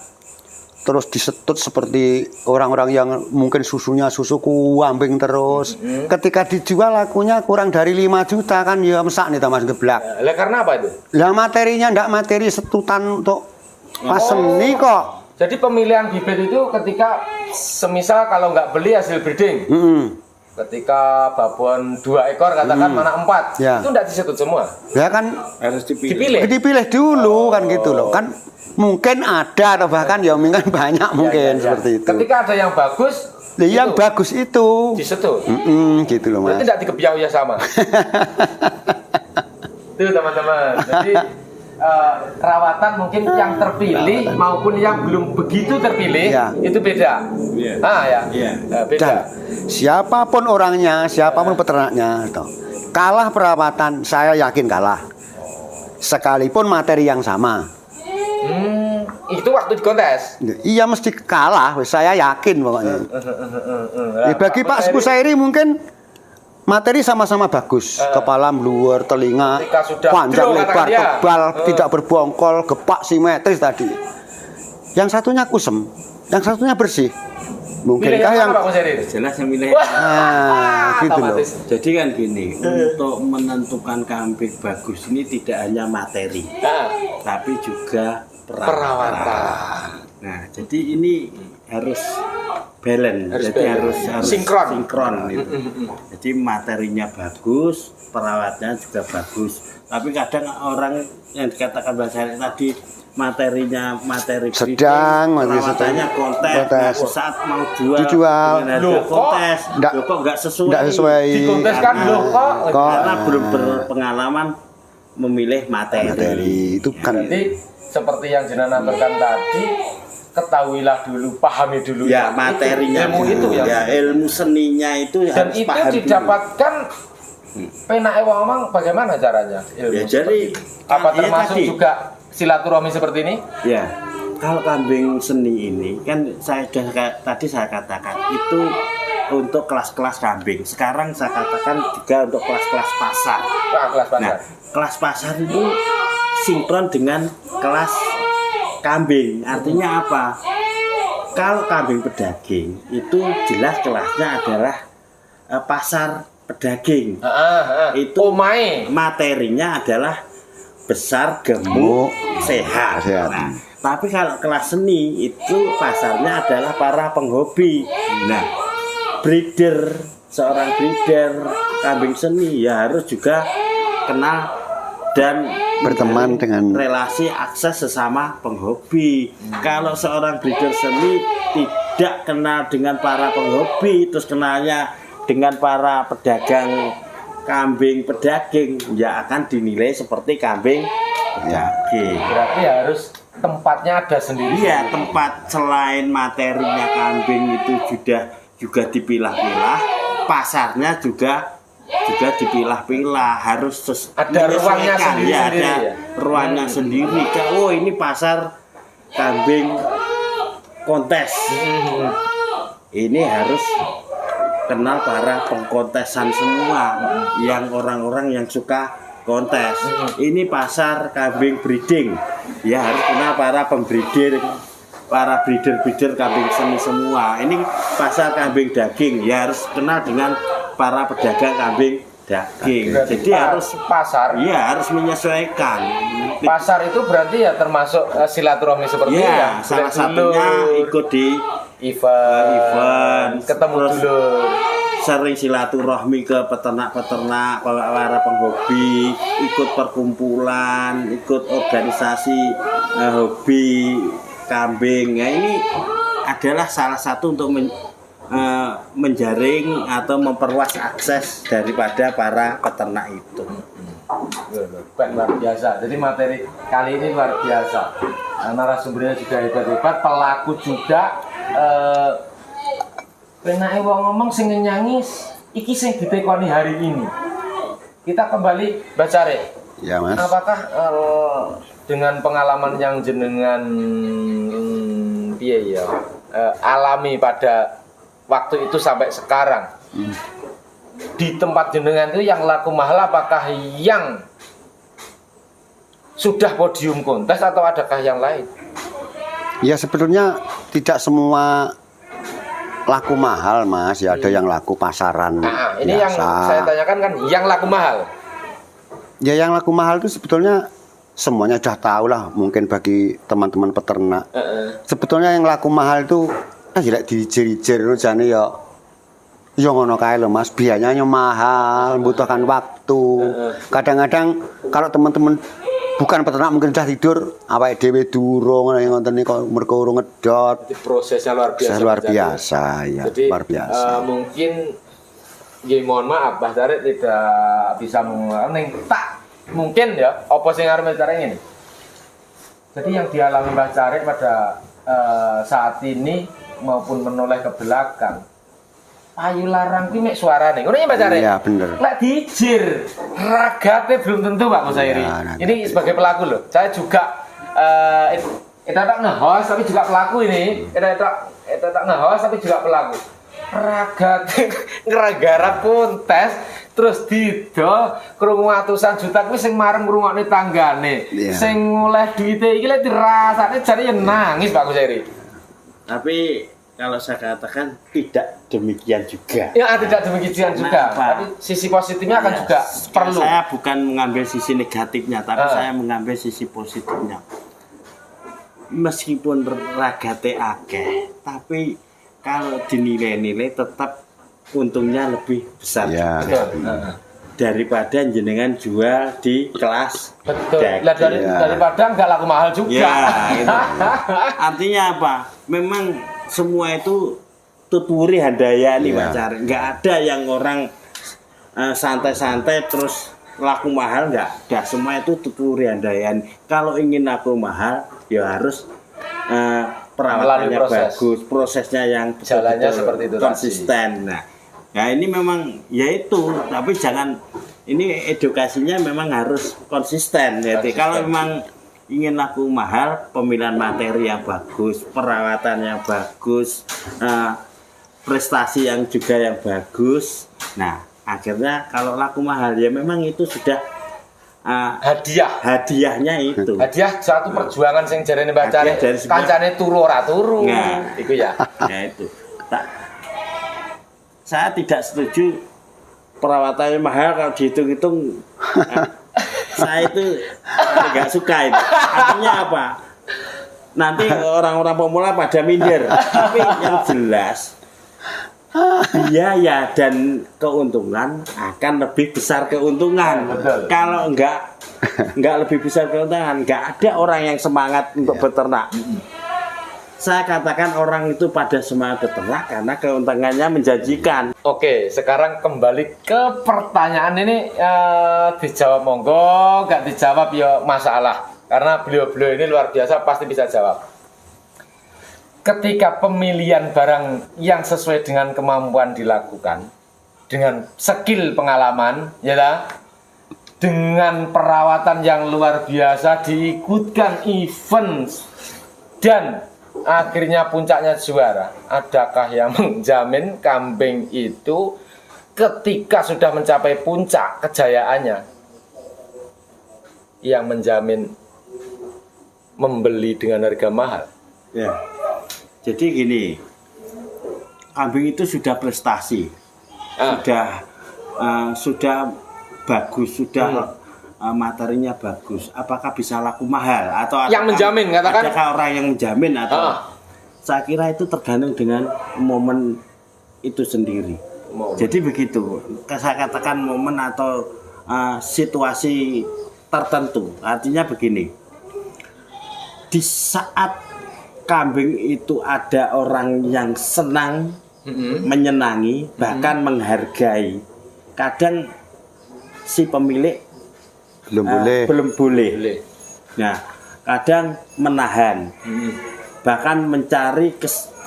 terus disetut seperti orang-orang yang mungkin susunya susu kambing terus. Ketika dijual lakunya kurang dari 5 juta kan ya mesak nih Mas geblak. Lah karena apa itu? Lah materinya ndak materi setutan untuk pas seni kok. Jadi pemilihan bibit itu ketika semisal kalau nggak beli hasil breeding. Ketika babon 2 ekor katakan mana 4, itu nggak disetut semua. Ya kan harus dipilih. Dipilih dulu kan gitu loh. Kan mungkin ada atau bahkan ya mungkin banyak mungkin seperti itu. Ketika ada yang bagus, yang bagus itu disetut. Gitu loh Mas. Berarti tidak dikebiau ya sama. Itu teman-teman. Jadi perawatan mungkin yang terpilih maupun yang belum begitu terpilih itu beda. Beda. Dan siapapun orangnya, siapapun peternaknya, kalah perawatan saya yakin kalah. Sekalipun materi yang sama. Itu waktu di kontes. Iya mesti kalah, saya yakin pokoknya. Bagi Pak Sukusairi mungkin Materi sama-sama bagus, kepala luar, telinga Ketika sudah panjang, drop, lebar, katakan dia. tebal, tidak berbongkol, gepak, simetris tadi. Yang satunya kusem, yang satunya bersih. Mungkinkah yang Pak Museri? Jelas yang milih. gitu loh. otomatis. Jadi kan gini, untuk menentukan kambing bagus ini tidak hanya materi, tapi juga perawatan. Nah, jadi ini harus balance, jadi harus sinkron gitu. Jadi materinya bagus, perawatnya juga bagus. Tapi kadang orang yang dikatakan bahasa tadi materinya materi Sedang, perawatannya kontes. Saat mau dijual. dengan harga kontes, kok nggak sesuai. Di kontes kan loh kok. Karena belum berpengalaman memilih materi. Itu kan Jadi seperti yang jenengan aturkan tadi, ketahuilah dulu, pahami dulu Ya materinya ilmu itu dulu. Ya ilmu seninya itu dan harus itu paham dulu. didapatkan penake wong omong bagaimana caranya ilmu Ya, seperti jadi, apa ya termasuk tadi. juga silaturahmi seperti ini? Ya, kalau kambing seni ini kan tadi saya katakan itu untuk kelas-kelas kambing. Sekarang saya katakan juga untuk kelas-kelas pasar. Kelas pasar. Nah, kelas pasar itu sinkron dengan kelas kambing. Artinya apa? Kalau kambing pedaging itu jelas kelasnya adalah pasar pedaging. Itu materinya adalah besar, gemuk, sehat. Nah, tapi kalau kelas seni itu pasarnya adalah para penghobi. Nah, seorang breeder kambing seni ya harus juga kenal dan berteman dengan relasi akses sesama penghobi. Kalau seorang breeder seni tidak kenal dengan para penghobi, terus kenalnya dengan para pedagang kambing pedaging, ya akan dinilai seperti kambing pedaging. Berarti harus tempatnya ada sendiri. Iya, tempat selain materinya kambing itu juga dipilah-pilah, pasarnya juga dipilah-pilah, harus ada ruangnya sendiri. Ya, ada ruangnya sendiri. Oh, ini pasar kambing kontes. Ini harus kenal para pengkontesan semua, yang orang-orang yang suka kontes. Ini pasar kambing breeding, ya harus kenal para pembreeder, para breeder kambing seni semua. Ini pasar kambing daging, ya harus kenal dengan para pedagang kambing daging. Jadi harus pasar. Iya, harus menyesuaikan. Pasar itu berarti ya termasuk silaturahmi seperti ya, ya. salah satunya ikut di event ketemu dulu, sering silaturahmi ke peternak-peternak, para penghobi, ikut perkumpulan, ikut organisasi hobi kambing. Nah, ini adalah salah satu untuk menjaring atau memperluas akses daripada para peternak itu. Luar biasa. Jadi materi kali ini luar biasa. Narasumbernya juga hebat-hebat, pelaku juga. Penake wong ngomong sing nyangis iki sing ditekoni hari ini. Kita kembali Bacare. ya Mas. Apakah dengan pengalaman yang jenengan alami pada waktu itu sampai sekarang, di tempat jenengan itu yang laku mahal apakah yang sudah podium kontes atau adakah yang lain? Ya sebetulnya tidak semua laku mahal Mas, ya ada yang laku pasaran. Nah, ini biasa. yang saya tanyakan kan yang laku mahal. Ya yang laku mahal itu sebetulnya semuanya sudah tahu lah, mungkin bagi teman-teman peternak. Sebetulnya yang laku mahal itu tidak dijir-jir jane ya ngono kae lho Mas, biayanya mahal, membutuhkan waktu. Kadang-kadang kalau teman-teman bukan peternak mungkin sudah tidur, awake dhewe durung ngoten niku mergo urung ngedot. Jadi prosesnya luar biasa. Luar biasa ya, jadi, luar biasa. Mungkin mohon maaf Mbah Tarik tidak bisa mengulangi tak mungkin ya apa sing arep Tarik ini. Jadi yang dialami Mbah Tarik pada saat ini maupun menoleh ke belakang, payu larang ki mek suarane. Ngono ya Mbah Tarik? Iya, bener. Lek dijir ragate belum tentu Pak Musairi. Ya, ini sebagai pelaku loh. Saya juga kita tak nge-host tapi juga pelaku ini. Kita tak nge-host tapi juga pelaku. Ragat ngeragarap kontes terus didol krungu atusan juta kuwi sing marem ngrungokne tanggane. Iya. Sing oleh duite iki lek dirasane jare ya nangis Pak Kuseri. Tapi kalau saya katakan tidak demikian juga. Ya tidak demikian juga. Kenapa? Tapi sisi positifnya akan Ya, juga perlu. Saya bukan mengambil sisi negatifnya, tapi Ah. saya mengambil sisi positifnya. Meskipun ragate akeh, tapi kalau dinilai-nilai tetap untungnya lebih besar Ya. juga. Betul. Daripada jenengan jual di kelas Betul. daging. Lah Ya. daripada nggak laku mahal juga. Ya, gitu. Artinya apa? Memang semua itu tuturi handayani Ya. Pak Cari. Nggak ada yang orang santai-santai terus laku mahal, nggak ada. Semua itu tuturi handayani. Kalau ingin laku mahal, ya harus perawatannya Melalui proses. bagus, prosesnya yang Jalannya betul-betul seperti itu tadi. konsisten. Nah, ini memang ya itu, tapi jangan ini edukasinya memang harus konsisten. Jadi Konsisten. kalau memang ingin laku mahal, pemilihan materi yang bagus, perawatan yang bagus, prestasi yang juga yang bagus. Nah, akhirnya kalau laku mahal ya memang itu sudah hadiahnya itu. Hadiah suatu perjuangan sing jarene bacane Hadiah dari sebuah- kancane turu ora turu. Nah. Iku ya. Ya itu. Saya tidak setuju perawatannya mahal kalau dihitung-hitung. Saya itu nggak suka itu. Artinya apa? Nanti orang-orang pemula pada minder. Tapi yang jelas biaya dan keuntungan akan lebih besar keuntungan. Betul. Kalau enggak lebih besar keuntungan, enggak ada orang yang semangat untuk beternak. Saya katakan orang itu pada semangat beternak karena keuntungannya menjanjikan. Oke, sekarang kembali ke pertanyaan ini dijawab monggo, nggak dijawab ya masalah. Karena beliau-beliau ini luar biasa pasti bisa jawab. Ketika pemilihan barang yang sesuai dengan kemampuan dilakukan, dengan skill pengalaman, ya lah, dengan perawatan yang luar biasa, diikutkan event dan akhirnya puncaknya juara. Adakah yang menjamin kambing itu ketika sudah mencapai puncak kejayaannya, yang menjamin membeli dengan harga mahal? Ya. Jadi gini, kambing itu sudah prestasi, sudah bagus, sudah materinya bagus. Apakah bisa laku mahal atau Yang menjamin, katakan. adakah orang yang menjamin atau? Saya kira itu tergantung dengan momen itu sendiri. Jadi begitu, saya katakan momen atau situasi tertentu. Artinya begini, di saat kambing itu ada orang yang senang, menyenangi, bahkan menghargai. Kadang si pemilik belum boleh. Nah, kadang menahan, bahkan mencari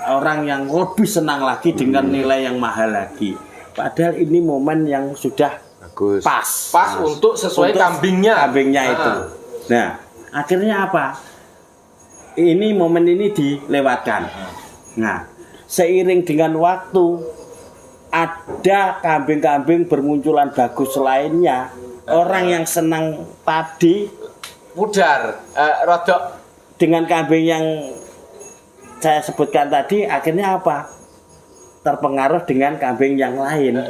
orang yang lebih senang lagi dengan nilai yang mahal lagi. Padahal ini momen yang sudah Bagus. Pas untuk sesuai kambingnya. itu. Nah, akhirnya apa? Ini momen ini dilewatkan. Nah, seiring dengan waktu ada kambing-kambing bermunculan bagus lainnya. Orang yang senang tadi Pudar, rodok dengan kambing yang saya sebutkan tadi, akhirnya apa? Terpengaruh dengan kambing yang lain.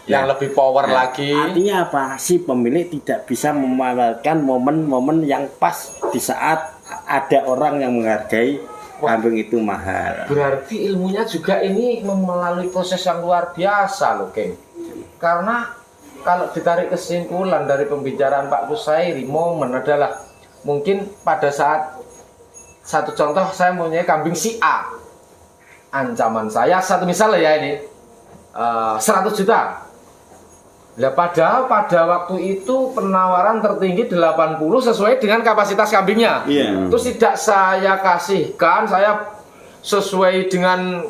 yang lebih power lagi. Artinya apa? Si pemilik tidak bisa memanfaatkan momen-momen yang pas di saat ada orang yang menghargai kambing itu mahal. Berarti ilmunya juga ini melalui proses yang luar biasa loh, Keng. Karena kalau ditarik kesimpulan dari pembicaraan Pak Kusairi, momen adalah mungkin pada saat satu contoh saya mempunyai kambing si A. Ancaman saya satu misalnya ya ini 100 juta. Nah, padahal pada waktu itu penawaran tertinggi 80 sesuai dengan kapasitas kambingnya. Iya. Terus tidak saya kasihkan, saya sesuai dengan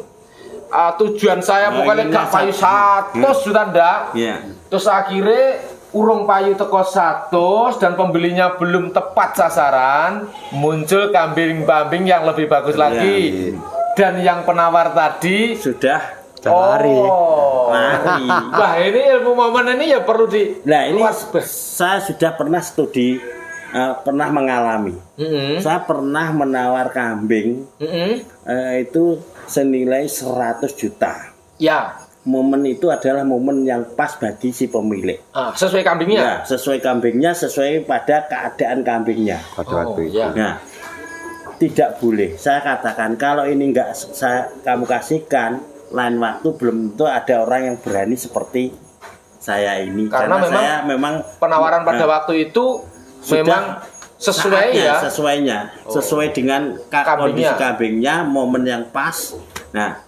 tujuan saya, pokoknya gak payu 100 juta ndak. Iya. Terus akhirnya urung payu teko 100 dan pembelinya belum tepat sasaran, muncul kambing-kambing yang lebih bagus lagi. Dan yang penawar tadi Sudah lari. Lari. Wah, ini ilmu momen ini ya perlu di. Nah, ini saya sudah pernah studi, pernah mengalami. Saya pernah menawar kambing itu senilai 100 juta. Ya. Momen itu adalah momen yang pas bagi si pemilik. Sesuai kambingnya? Ya, sesuai kambingnya, sesuai pada keadaan kambingnya. Pada waktu itu. Ya. Nah, tidak boleh. Saya katakan kalau ini enggak kamu kasihkan, lain waktu belum tentu ada orang yang berani seperti saya ini. Karena saya memang penawaran pada waktu itu memang sesuai ya. Sesuai dengan kondisi kambingnya, momen yang pas. Nah,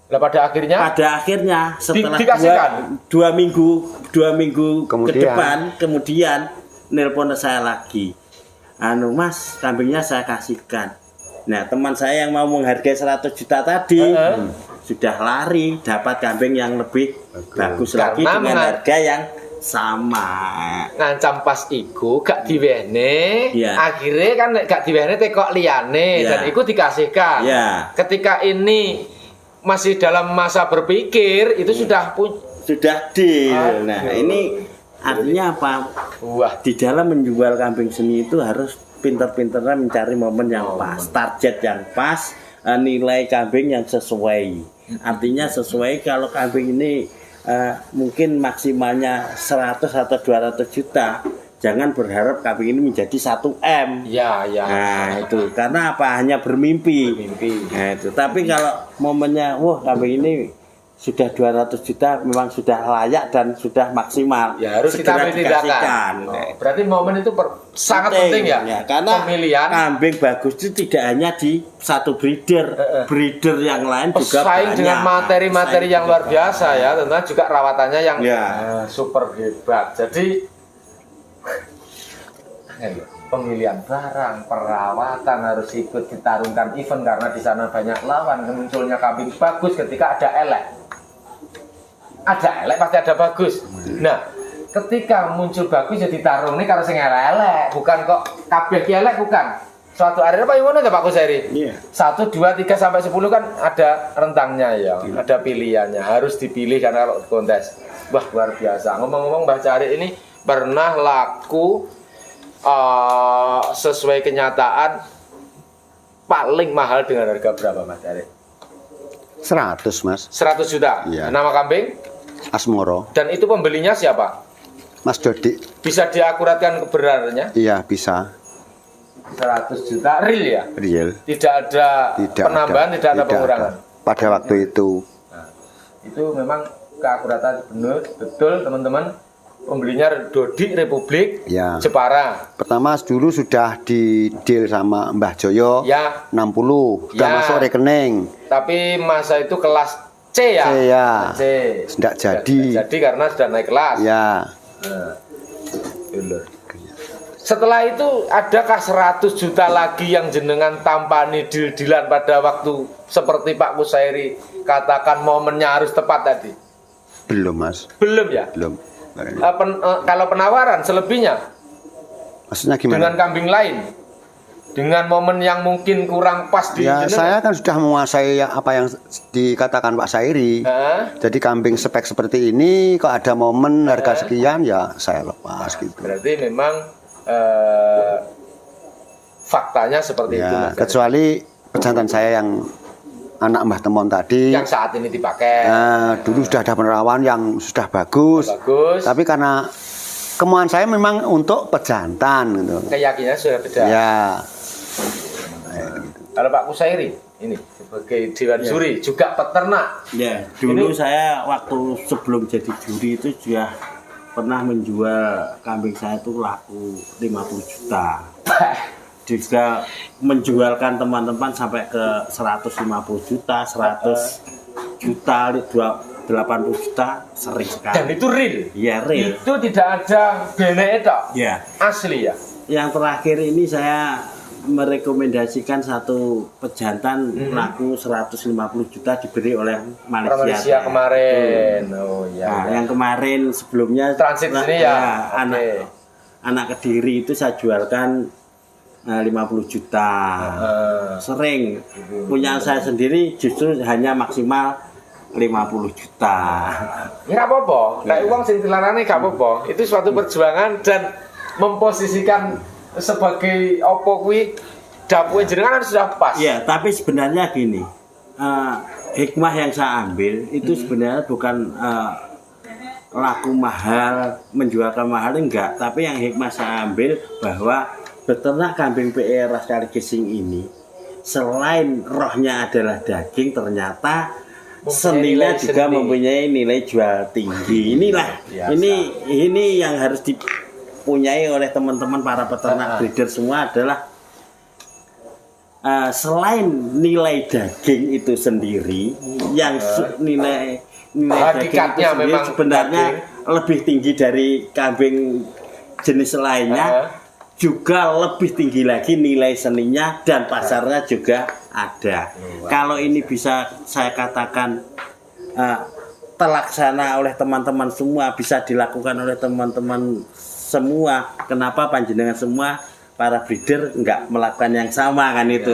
pada akhirnya setelah dua minggu kemudian nelpon saya lagi. Mas, kambingnya saya kasihkan. Nah, teman saya yang mau menghargai 100 juta tadi sudah lari dapat kambing yang lebih bagus lagi dengan harga yang sama. Ngancam pas iku gak diwene, akhirnya kan gak diwene tekok liyane dan iku dikasihkan. Ketika ini masih dalam masa berpikir itu sudah deal. Nah, ini artinya apa? Wah, di dalam menjual kambing seni itu harus pintar-pintarnya mencari momen yang pas, target yang pas, nilai kambing yang sesuai. Artinya sesuai kalau kambing ini mungkin maksimalnya 100 atau 200 juta. Jangan berharap kambing ini menjadi 1 M. Ya. Nah, itu karena apa? Hanya bermimpi. Nah, itu. Tapi kalau momennya, wah kambing ini sudah 200 juta memang sudah layak dan sudah maksimal. Ya, harus kita ambil tindakan. Berarti momen itu sangat penting ya. Karena pemilihan kambing bagus itu tidak hanya di satu breeder yang lain juga bersaing dengan materi-materi yang luar biasa ya. Tentunya juga rawatannya yang super hebat. Jadi pemilihan barang, perawatan harus ikut ditarungkan event karena di sana banyak lawan. Munculnya kambing bagus ketika ada elek. Ada elek pasti ada bagus. Nah, ketika muncul bagus jadi tarung nih kalau sing elek, bukan kok kabeh ki elek bukan. Suatu area apa yang mana Pak Kuseri? 1, 2, 3 sampai 10 kan ada rentangnya ya, ada pilihannya, harus dipilih karena kalau kontes. Wah, luar biasa. Ngomong-ngomong Mbah Cari ini pernah laku sesuai kenyataan paling mahal dengan harga berapa Mas Cari? 100 Mas. 100 juta. Iya. Nama kambing? Asmoro. Dan itu pembelinya siapa? Mas Dodi. Bisa diakuratkan kebenarannya? Iya, bisa. 100 juta real ya? Real. Tidak ada penambahan, tidak ada pengurangan. Pada waktu itu. Nah, itu memang keakuratan benar, betul teman-teman. Pembelinya Dodi Republik Jepara. Pertama dulu sudah di deal sama Mbah Joyo 60 sudah masuk rekening. Tapi masa itu kelas C ya? C. Tidak jadi. Jadi karena sudah naik kelas. Ya. Setelah itu adakah 100 juta lagi yang jenengan tampani deal-dealan pada waktu seperti Pak Kusairi katakan momennya harus tepat tadi? Belum Mas. Belum ya? Belum. Kalau penawaran selebihnya maksudnya gimana? Dengan kambing lain, dengan momen yang mungkin kurang pas di saya kan sudah menguasai apa yang dikatakan Pak Sairi. Jadi kambing spek seperti ini kok ada momen harga sekian ya saya lepas gitu. Berarti memang faktanya seperti itu. Kecuali pejantan saya yang anak Mbah Temon tadi yang saat ini dipakai. Dulu sudah ada penerawan yang sudah bagus. Tapi karena kemauan saya memang untuk pejantan gitu. Keyakinannya sudah beda. Ya. Kalau Pak Kusairi ini sebagai Dewan Juri juga peternak. Ya, dulu saya waktu sebelum jadi juri itu juga pernah menjual kambing saya itu laku 50 juta. Juga menjualkan teman-teman sampai ke 150 juta, 100 juta, 80 juta sering sekali. Dan itu real. Iya, real. Itu tidak ada bene itu. Iya. Asli ya. Yang terakhir ini saya merekomendasikan satu pejantan laku 150 juta diberi oleh Malaysia kemarin. Oh ya. Nah, yang kemarin sebelumnya transit ini ya. Anak Kediri itu saya jualkan 50 juta. Sering. Punya saya sendiri justru hanya maksimal 50 juta. Ya nggak apa-apa. Nek uang sing dilarani nggak apa-apa. Itu suatu perjuangan dan memposisikan sebagai opo kuwi dapure jenengan kan sudah pas. Iya, tapi sebenarnya gini. Hikmah yang saya ambil itu sebenarnya bukan laku mahal, menjualkan mahal enggak, tapi yang hikmah saya ambil bahwa beternak kambing PE ras Kaligesing ini selain rohnya adalah daging, ternyata seninya juga mempunyai nilai jual tinggi. Inilah ini yang harus dipunyai oleh teman-teman para peternak breeder semua adalah selain nilai daging itu sendiri yang nilai daging itu sendiri sebenarnya lebih tinggi dari kambing jenis lainnya, juga lebih tinggi lagi nilai seninya dan pasarnya juga ada. Kalau ini bisa saya katakan terlaksana oleh teman-teman semua, bisa dilakukan oleh teman-teman semua, kenapa panjenengan semua para breeder nggak melakukan yang sama kan itu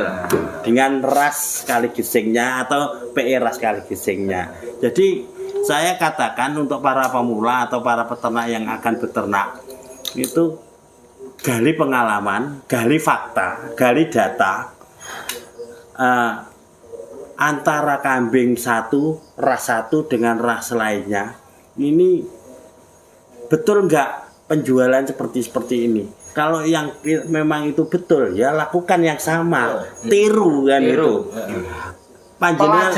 dengan ras Kaligesingnya atau PE ras Kaligesingnya. Jadi saya katakan untuk para pemula atau para peternak yang akan beternak itu gali pengalaman, gali fakta, gali data antara kambing ras satu dengan ras lainnya. Ini betul nggak penjualan seperti ini? Kalau yang memang itu betul, ya lakukan yang sama, tiru kan itu. Panjenengan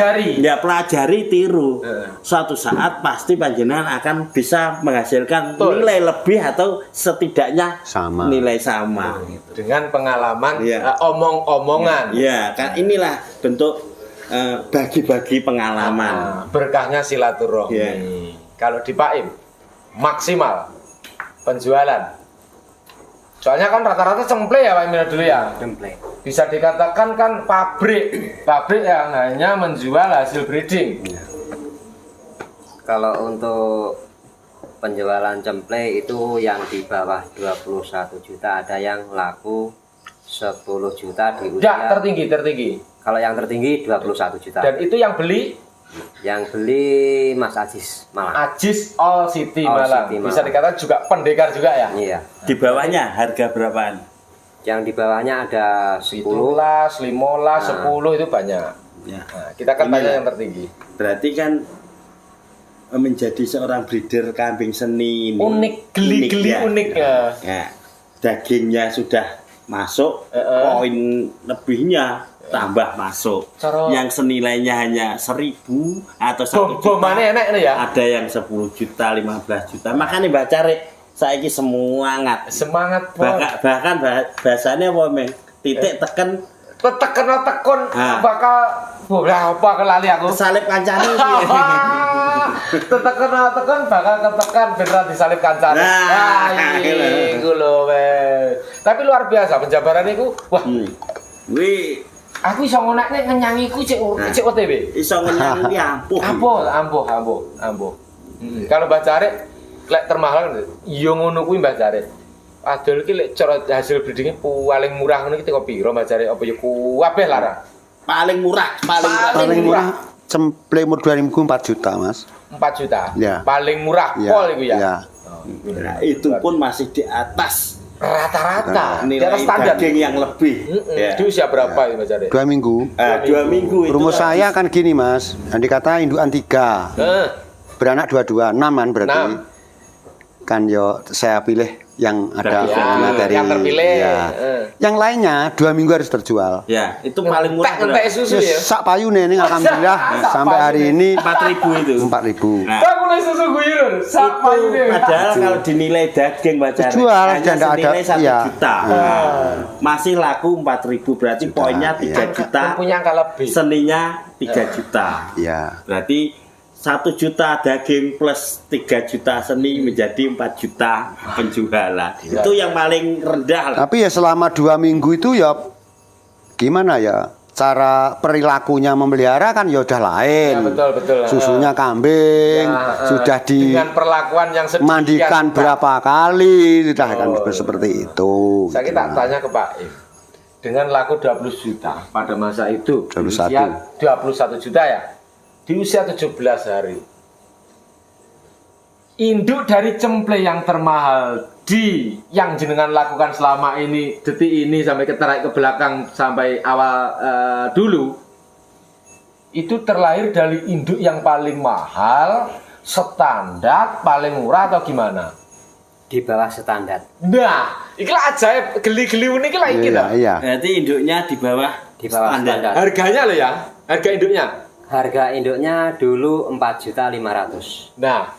pelajari, tiru. Suatu saat pasti panjenengan akan bisa menghasilkan nilai lebih atau setidaknya nilai sama. Dengan pengalaman, omong-omongan. Ya, kan inilah bentuk bagi-bagi pengalaman. Berkahnya silaturahmi. Kalau di Paim maksimal penjualan. Soalnya kan rata-rata cemple ya Pak Imina dulu ya. Cemple. Bisa dikatakan kan pabrik yang hanya menjual hasil breeding. Kalau untuk penjualan cemple itu yang di bawah 21 juta, ada yang laku 10 juta di usia. Tertinggi. Kalau yang tertinggi 21 juta. Dan itu yang beli? Yang beli Mas Ajis Malang. Ajis All City Malang. Bisa dikatakan juga pendekar juga ya? Iya. Di bawahnya harga berapaan? Yang di bawahnya ada 10, 15, 10 itu banyak. Ya. Nah, kita kan tanya yang tertinggi. Berarti kan menjadi seorang breeder kambing seni ini unik, geli-geli unik ya. Ya. Dagingnya sudah masuk, poin lebihnya tambah masuk. Yang senilainya hanya 1.000 atau 1 juta. Enak ya? Ada yang 10 juta, 15 juta. Makanya Mbak Cari saiki semangat. Bahkan bahasanya apa, Meng? Titik tekun bakal apa kelali aku. Salib kancane tekan bakal ketekan beneran disalib kancane. Iku lho, tapi luar biasa penjabaran iku. Wah. Aku iso ngonekne ngenyangiku cek OTW. Iso ngenyangi ampuh. Kalau Mbah Carek lek termahal yo ngono kuwi Mbah Carek. Adol iki lek cara hasil breeding paling murah ngono iki teko piro Mbah Carek apa yo kabeh larang. Paling murah cemple umur 2000 4 juta, Mas. 4 juta. Ya. Paling murah pol iku ya. Ya. Nah, itu pun masih di atas rata-rata nilai standar daging yang lebih. Itu usia berapa itu Mas Cari? 2 minggu. 2 minggu itu. Rumus saya kan gini, Mas. Yang dikata indukan 3. Beranak 22, 6 kan berarti. 6. Kan yo saya pilih yang ada materi. Yang terpilih. Ya. Yang lainnya 2 minggu harus terjual. Ya, itu paling murah. Entek susu ya. Sak payune ning alhamdulillah sampai hari ini 4.000 itu. 4.000. Nah, mulai susu guyur. Sak payune. Padahal kalau dinilai daging baca jual dan hanya senilai 1 ya. juta. Masih laku 4.000 berarti poinnya 3 juta. Punya angka lebih. Seninya 3 juta. Iya. Berarti 1 juta daging plus 3 juta seni menjadi 4 juta penjualan. Itu yang paling rendah. Tapi ya selama 2 minggu itu ya gimana ya? Cara perilakunya memelihara kan ya udah lain. Ya, betul. Susunya kambing, sudah dengan perlakuan yang mandikan berapa kali, sudah kan seperti itu. Saya tak tanya ke Pak Im. dengan laku 20 juta pada masa itu. 21. Di usia 21 juta ya. Di usia 17 hari. Induk dari cemple yang termahal yang jenengan lakukan selama ini, detik ini sampai tarik ke belakang sampai awal dulu, itu terlahir dari induk yang paling mahal, standar, paling murah atau gimana? Di bawah standar. Nah, ikilah ajaib, geli-geli unik lah iki lah. Iya. Berarti induknya di bawah standar. Harganya loh ya, harga induknya. Harga induknya dulu 4.500.000. Nah,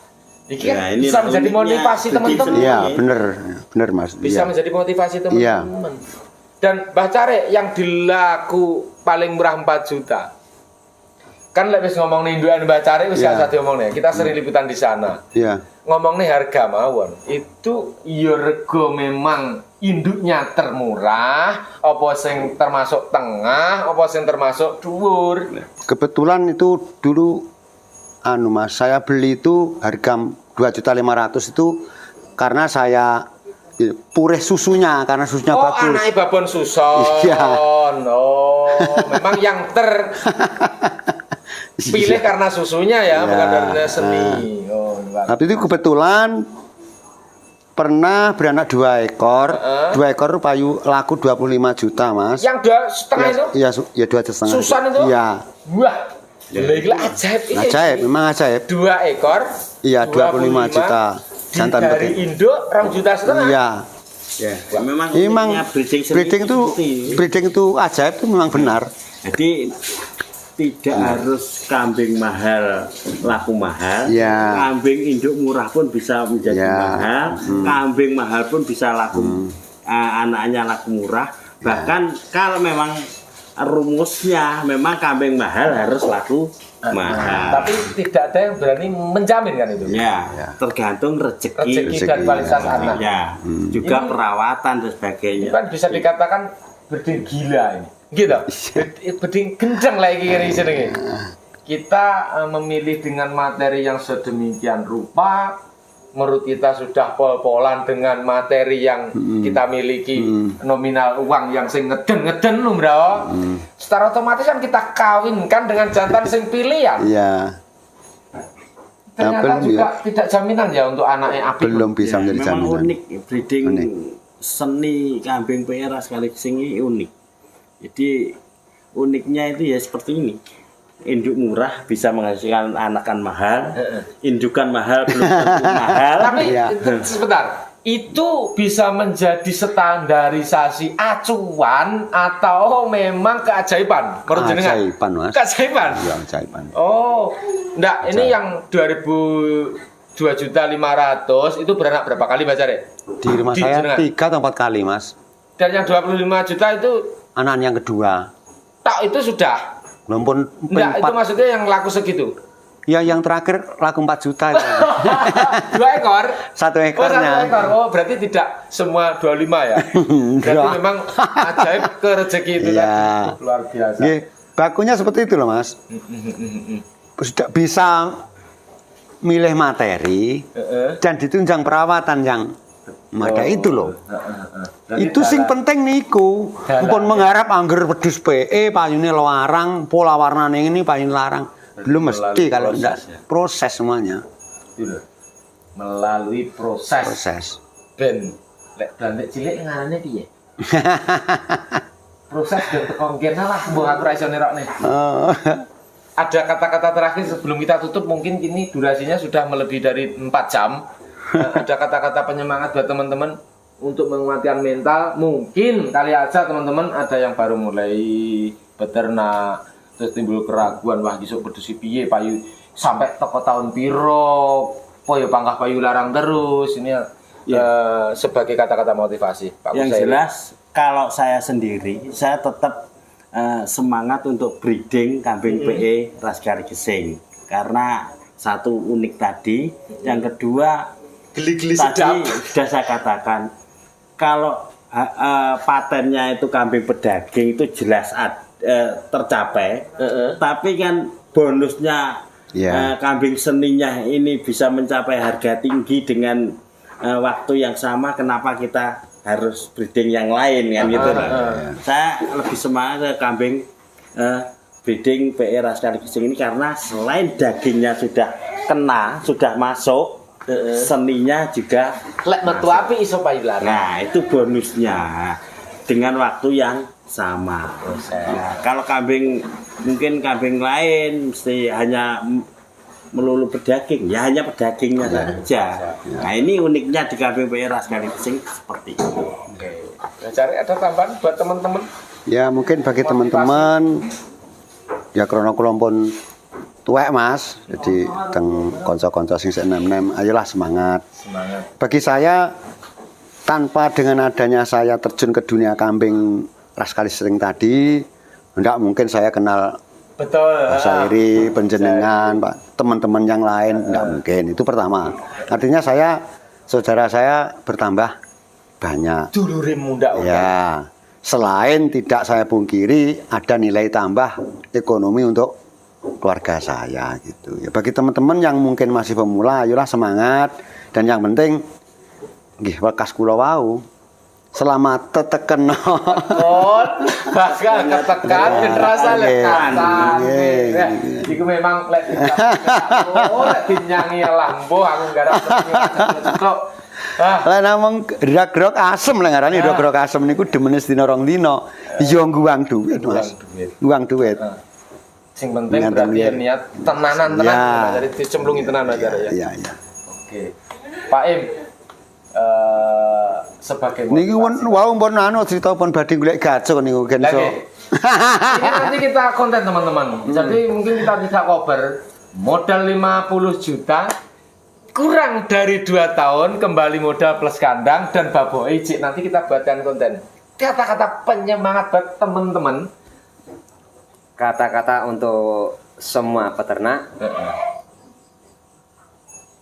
iki kan Ya, ini bisa menjadi uniknya motivasi begitu. teman-teman. Iya, bener Mas. Bisa Iya. menjadi motivasi Iya. teman-teman. Dan Mbah Care yang dilaku paling murah 4 juta. Kan lek wis ngomong nih indukan Mbah Care wis Iya. gak usah diomong nih. Kita sering liputan di sana. Iya. Ngomong nih harga mawon. Itu ya rego memang induknya termurah, apa sing termasuk tengah, apa sing termasuk dhuwur. Kebetulan itu dulu Mas, saya beli itu harga 2.500.000 itu karena saya purih susunya, karena susunya Oh, bagus. anaknya babon suson. Iya. Oh, memang yang pilih karena susunya ya, Iya. bukan dari seni. Oh, Tapi itu kebetulan pernah beranak 2 ekor. 2 ekor payu laku 25 juta, Mas. Yang 2,5 itu? Iya, ya 2,5. Susan itu? Iya. Wah, gila ajaib ini. Ajaib, memang ajaib. 2 ekor. Iya, 25 juta. Jantan dari betina. induk 2,5 juta. Iya. Ya, memang Memang uniknya breeding itu ajaib itu memang benar. Jadi tidak harus kambing mahal laku mahal, Ya. kambing induk murah pun bisa menjadi Ya. mahal, kambing mahal pun bisa laku anaknya laku murah. Bahkan kalau memang rumusnya memang kambing mahal harus laku mahal. Tapi tidak ada yang berani menjamin kan itu. Ya, tergantung rezeki Dan kualitas anak. ya, juga Ini- perawatan dan Ini sebagainya. kan bisa dikatakan berding gila ini. Gitu. Berding kenceng lagi kiri sini. Kita memilih dengan materi yang sedemikian rupa. Menurut kita sudah pol-polan dengan materi yang kita miliki, nominal uang yang sing ngeden lu bro. Secara otomatis kan kita kawinkan dengan jantan sing pilihan. Iya. Ternyata belum juga tidak jaminan ya untuk anaknya apik. Belum bisa Ya, menjadi memang jaminan. unik breeding Unik. seni kambing PR sekaligus ini unik. Jadi uniknya itu ya seperti ini. Induk murah bisa menghasilkan anakan mahal, indukan mahal belum tentu mahal. Tapi Iya. sebentar, itu bisa menjadi standarisasi acuan atau memang keajaiban? Menurut jenengan? Keajaiban, Mas. Keajaiban. Iya, keajaiban. Oh, enggak, ini yang 2.500.000 itu beranak berapa kali Mbak Care? Di rumah Di saya jenengan. 3 atau 4 kali, Mas. Dan yang 25 juta itu Anak yang kedua. tak itu sudah. Belum pun Enggak, itu maksudnya yang laku segitu. Ya yang terakhir laku 4 juta itu. 2 ekor. 1 Oh, ekornya. 1 ekor. Oh, berarti tidak semua 25 ya. Berarti Enggak. memang ajaib ke rezeki itu Iya. tadi. Luar biasa. Nggih, bakunya seperti itu loh, Mas. Sudah bisa milih materi dan ditunjang perawatan yang ada itu loh. Itu sing penting niku. Mumpun mengharap angger wedhus PE payune larang, pola warnane ini payune larang. Belum mesti kalau enggak proses semuanya. Itu loh. Melalui proses. Proses. Ben lek blantik cilik ngarane piye? Proses ben teko kene lah mbok aku ra iso nerokne. Oh. Ada kata-kata terakhir sebelum kita tutup, mungkin ini durasinya sudah melebihi dari 4 jam. Ada kata-kata penyemangat buat teman-teman untuk menguatkan mental. Mungkin kali aja teman-teman ada yang baru mulai beternak, terus timbul keraguan, wah besok bedusi piye payu sampai toko tahun piro, ya pangkah payu larang terus. Ini sebagai kata-kata motivasi Pak Yang Kusairi. jelas kalau saya sendiri saya tetap semangat untuk breeding kambing PE ras garing gesing karena satu unik tadi, yang kedua Geli-geli tadi sedap. sudah saya katakan kalau patennya itu kambing pedaging itu jelas tercapai, tapi kan bonusnya Ya. kambing seninya ini bisa mencapai harga tinggi dengan waktu yang sama. Kenapa kita harus breeding yang lain kan gitu loh. Saya lebih semangat ke kambing breeding PE Rascali Gising ini karena selain dagingnya sudah kena, sudah masuk, seninya juga Lek metu api iso payularan. nah itu bonusnya dengan waktu yang sama. Nah, kalau kambing mungkin kambing lain mesti hanya melulu pedaging, ya hanya pedagingnya saja. Nah ini uniknya di kambing PE Rascali Gising seperti itu. Oke. Nah, cari ada tambahan buat teman-teman. Ya mungkin bagi teman-teman ya krono kula pun tuwek Mas, jadi teng kanca-kanca sing nem-nem ayolah semangat. Bagi saya tanpa dengan adanya saya terjun ke dunia kambing Rascali Gising tadi, enggak mungkin saya kenal Betul. Pak Sairi, penjenengan, Pak teman-teman yang lain, enggak mungkin. Itu pertama. Artinya saudara saya bertambah banyak. Dulure muda. Ya. Selain tidak saya pungkiri ada nilai tambah ekonomi untuk keluarga saya gitu. Ya bagi teman-teman yang mungkin masih pemula, ayolah semangat dan yang penting nggih wekas kula wau. Selamat teteken. Oh, bakal ketekan dan rasa lekatan. Iku memang lek dinyangi lambo aku garap cocok. Lah namung grog-grog asem lah ngarani grog-grog asem niku demene sedina rong dina. Ya nguwang duit, Mas. Nguwang duit. Sing penting berarti niat tenanan dari dicemplungi tenan aja ya. Iya, iya. Oke. Pak Im sebagai niki wau pun anu cerita pun badhe golek gaco niku gen iso. Ini nanti kita konten teman-teman. Jadi mungkin kita tidak cover modal 50 juta kurang dari 2 tahun kembali modal plus kandang dan baboy cik nanti kita buatkan konten kata-kata penyemangat buat teman-teman, Kata-kata untuk semua peternak,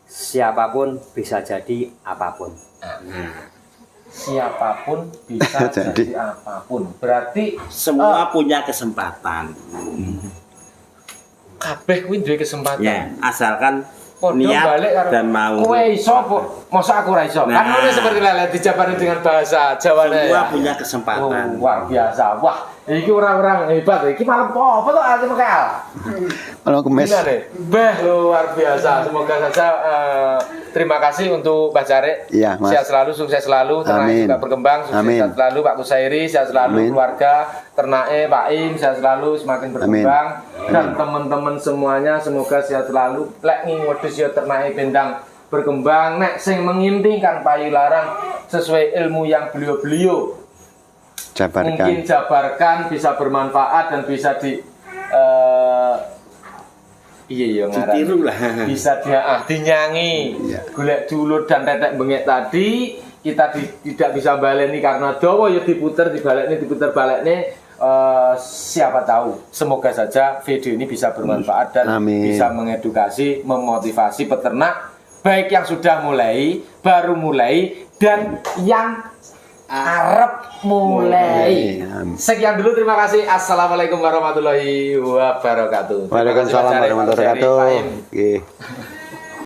siapapun bisa jadi apapun. Siapapun bisa jadi apapun. Berarti Semua punya kesempatan. kabeh kuwi duwe kesempatan. Ya, asalkan Podo niat balik karo dan mau. kowe iso apa masa aku ora iso. Nah. Kan ngono seperti lele dijabani dengan bahasa Jawane. Semua punya kesempatan. Oh, luar biasa. Wah, iki orang-orang hebat. Iki malam apa tuh Ati Mekal? Kalau kemes. Gila deh. Beh, luar biasa. Semoga saja terima kasih untuk Mbak Jare. Iya, Mas. Sehat selalu, sukses selalu, ternak juga berkembang, sukses Amin. sehat selalu Pak Kusairi, sehat selalu Amin. keluarga, ternake Pak Im, sehat selalu semakin berkembang. Amin. Dan teman-teman semuanya semoga sehat selalu. Lek nging wedhus ya ternake bendang berkembang, nek sing mengintingkan payu larang sesuai ilmu yang beliau-beliau Jabarkan. mungkin jabarkan bisa bermanfaat dan bisa Ditiru lah. bisa dinyangi Iya. golek dulur dan tetek bengek tadi kita tidak bisa baleni karena dawa ya diputer dibalekne diputer balekne. Siapa tahu semoga saja video ini bisa bermanfaat dan Amin. bisa mengedukasi memotivasi peternak baik yang sudah mulai baru mulai dan yang arep mulai. Amin. Sekian dulu, terima kasih. Assalamualaikum warahmatullahi wabarakatuh. Waalaikumsalam warahmatullahi wabarakatuh. Nggih.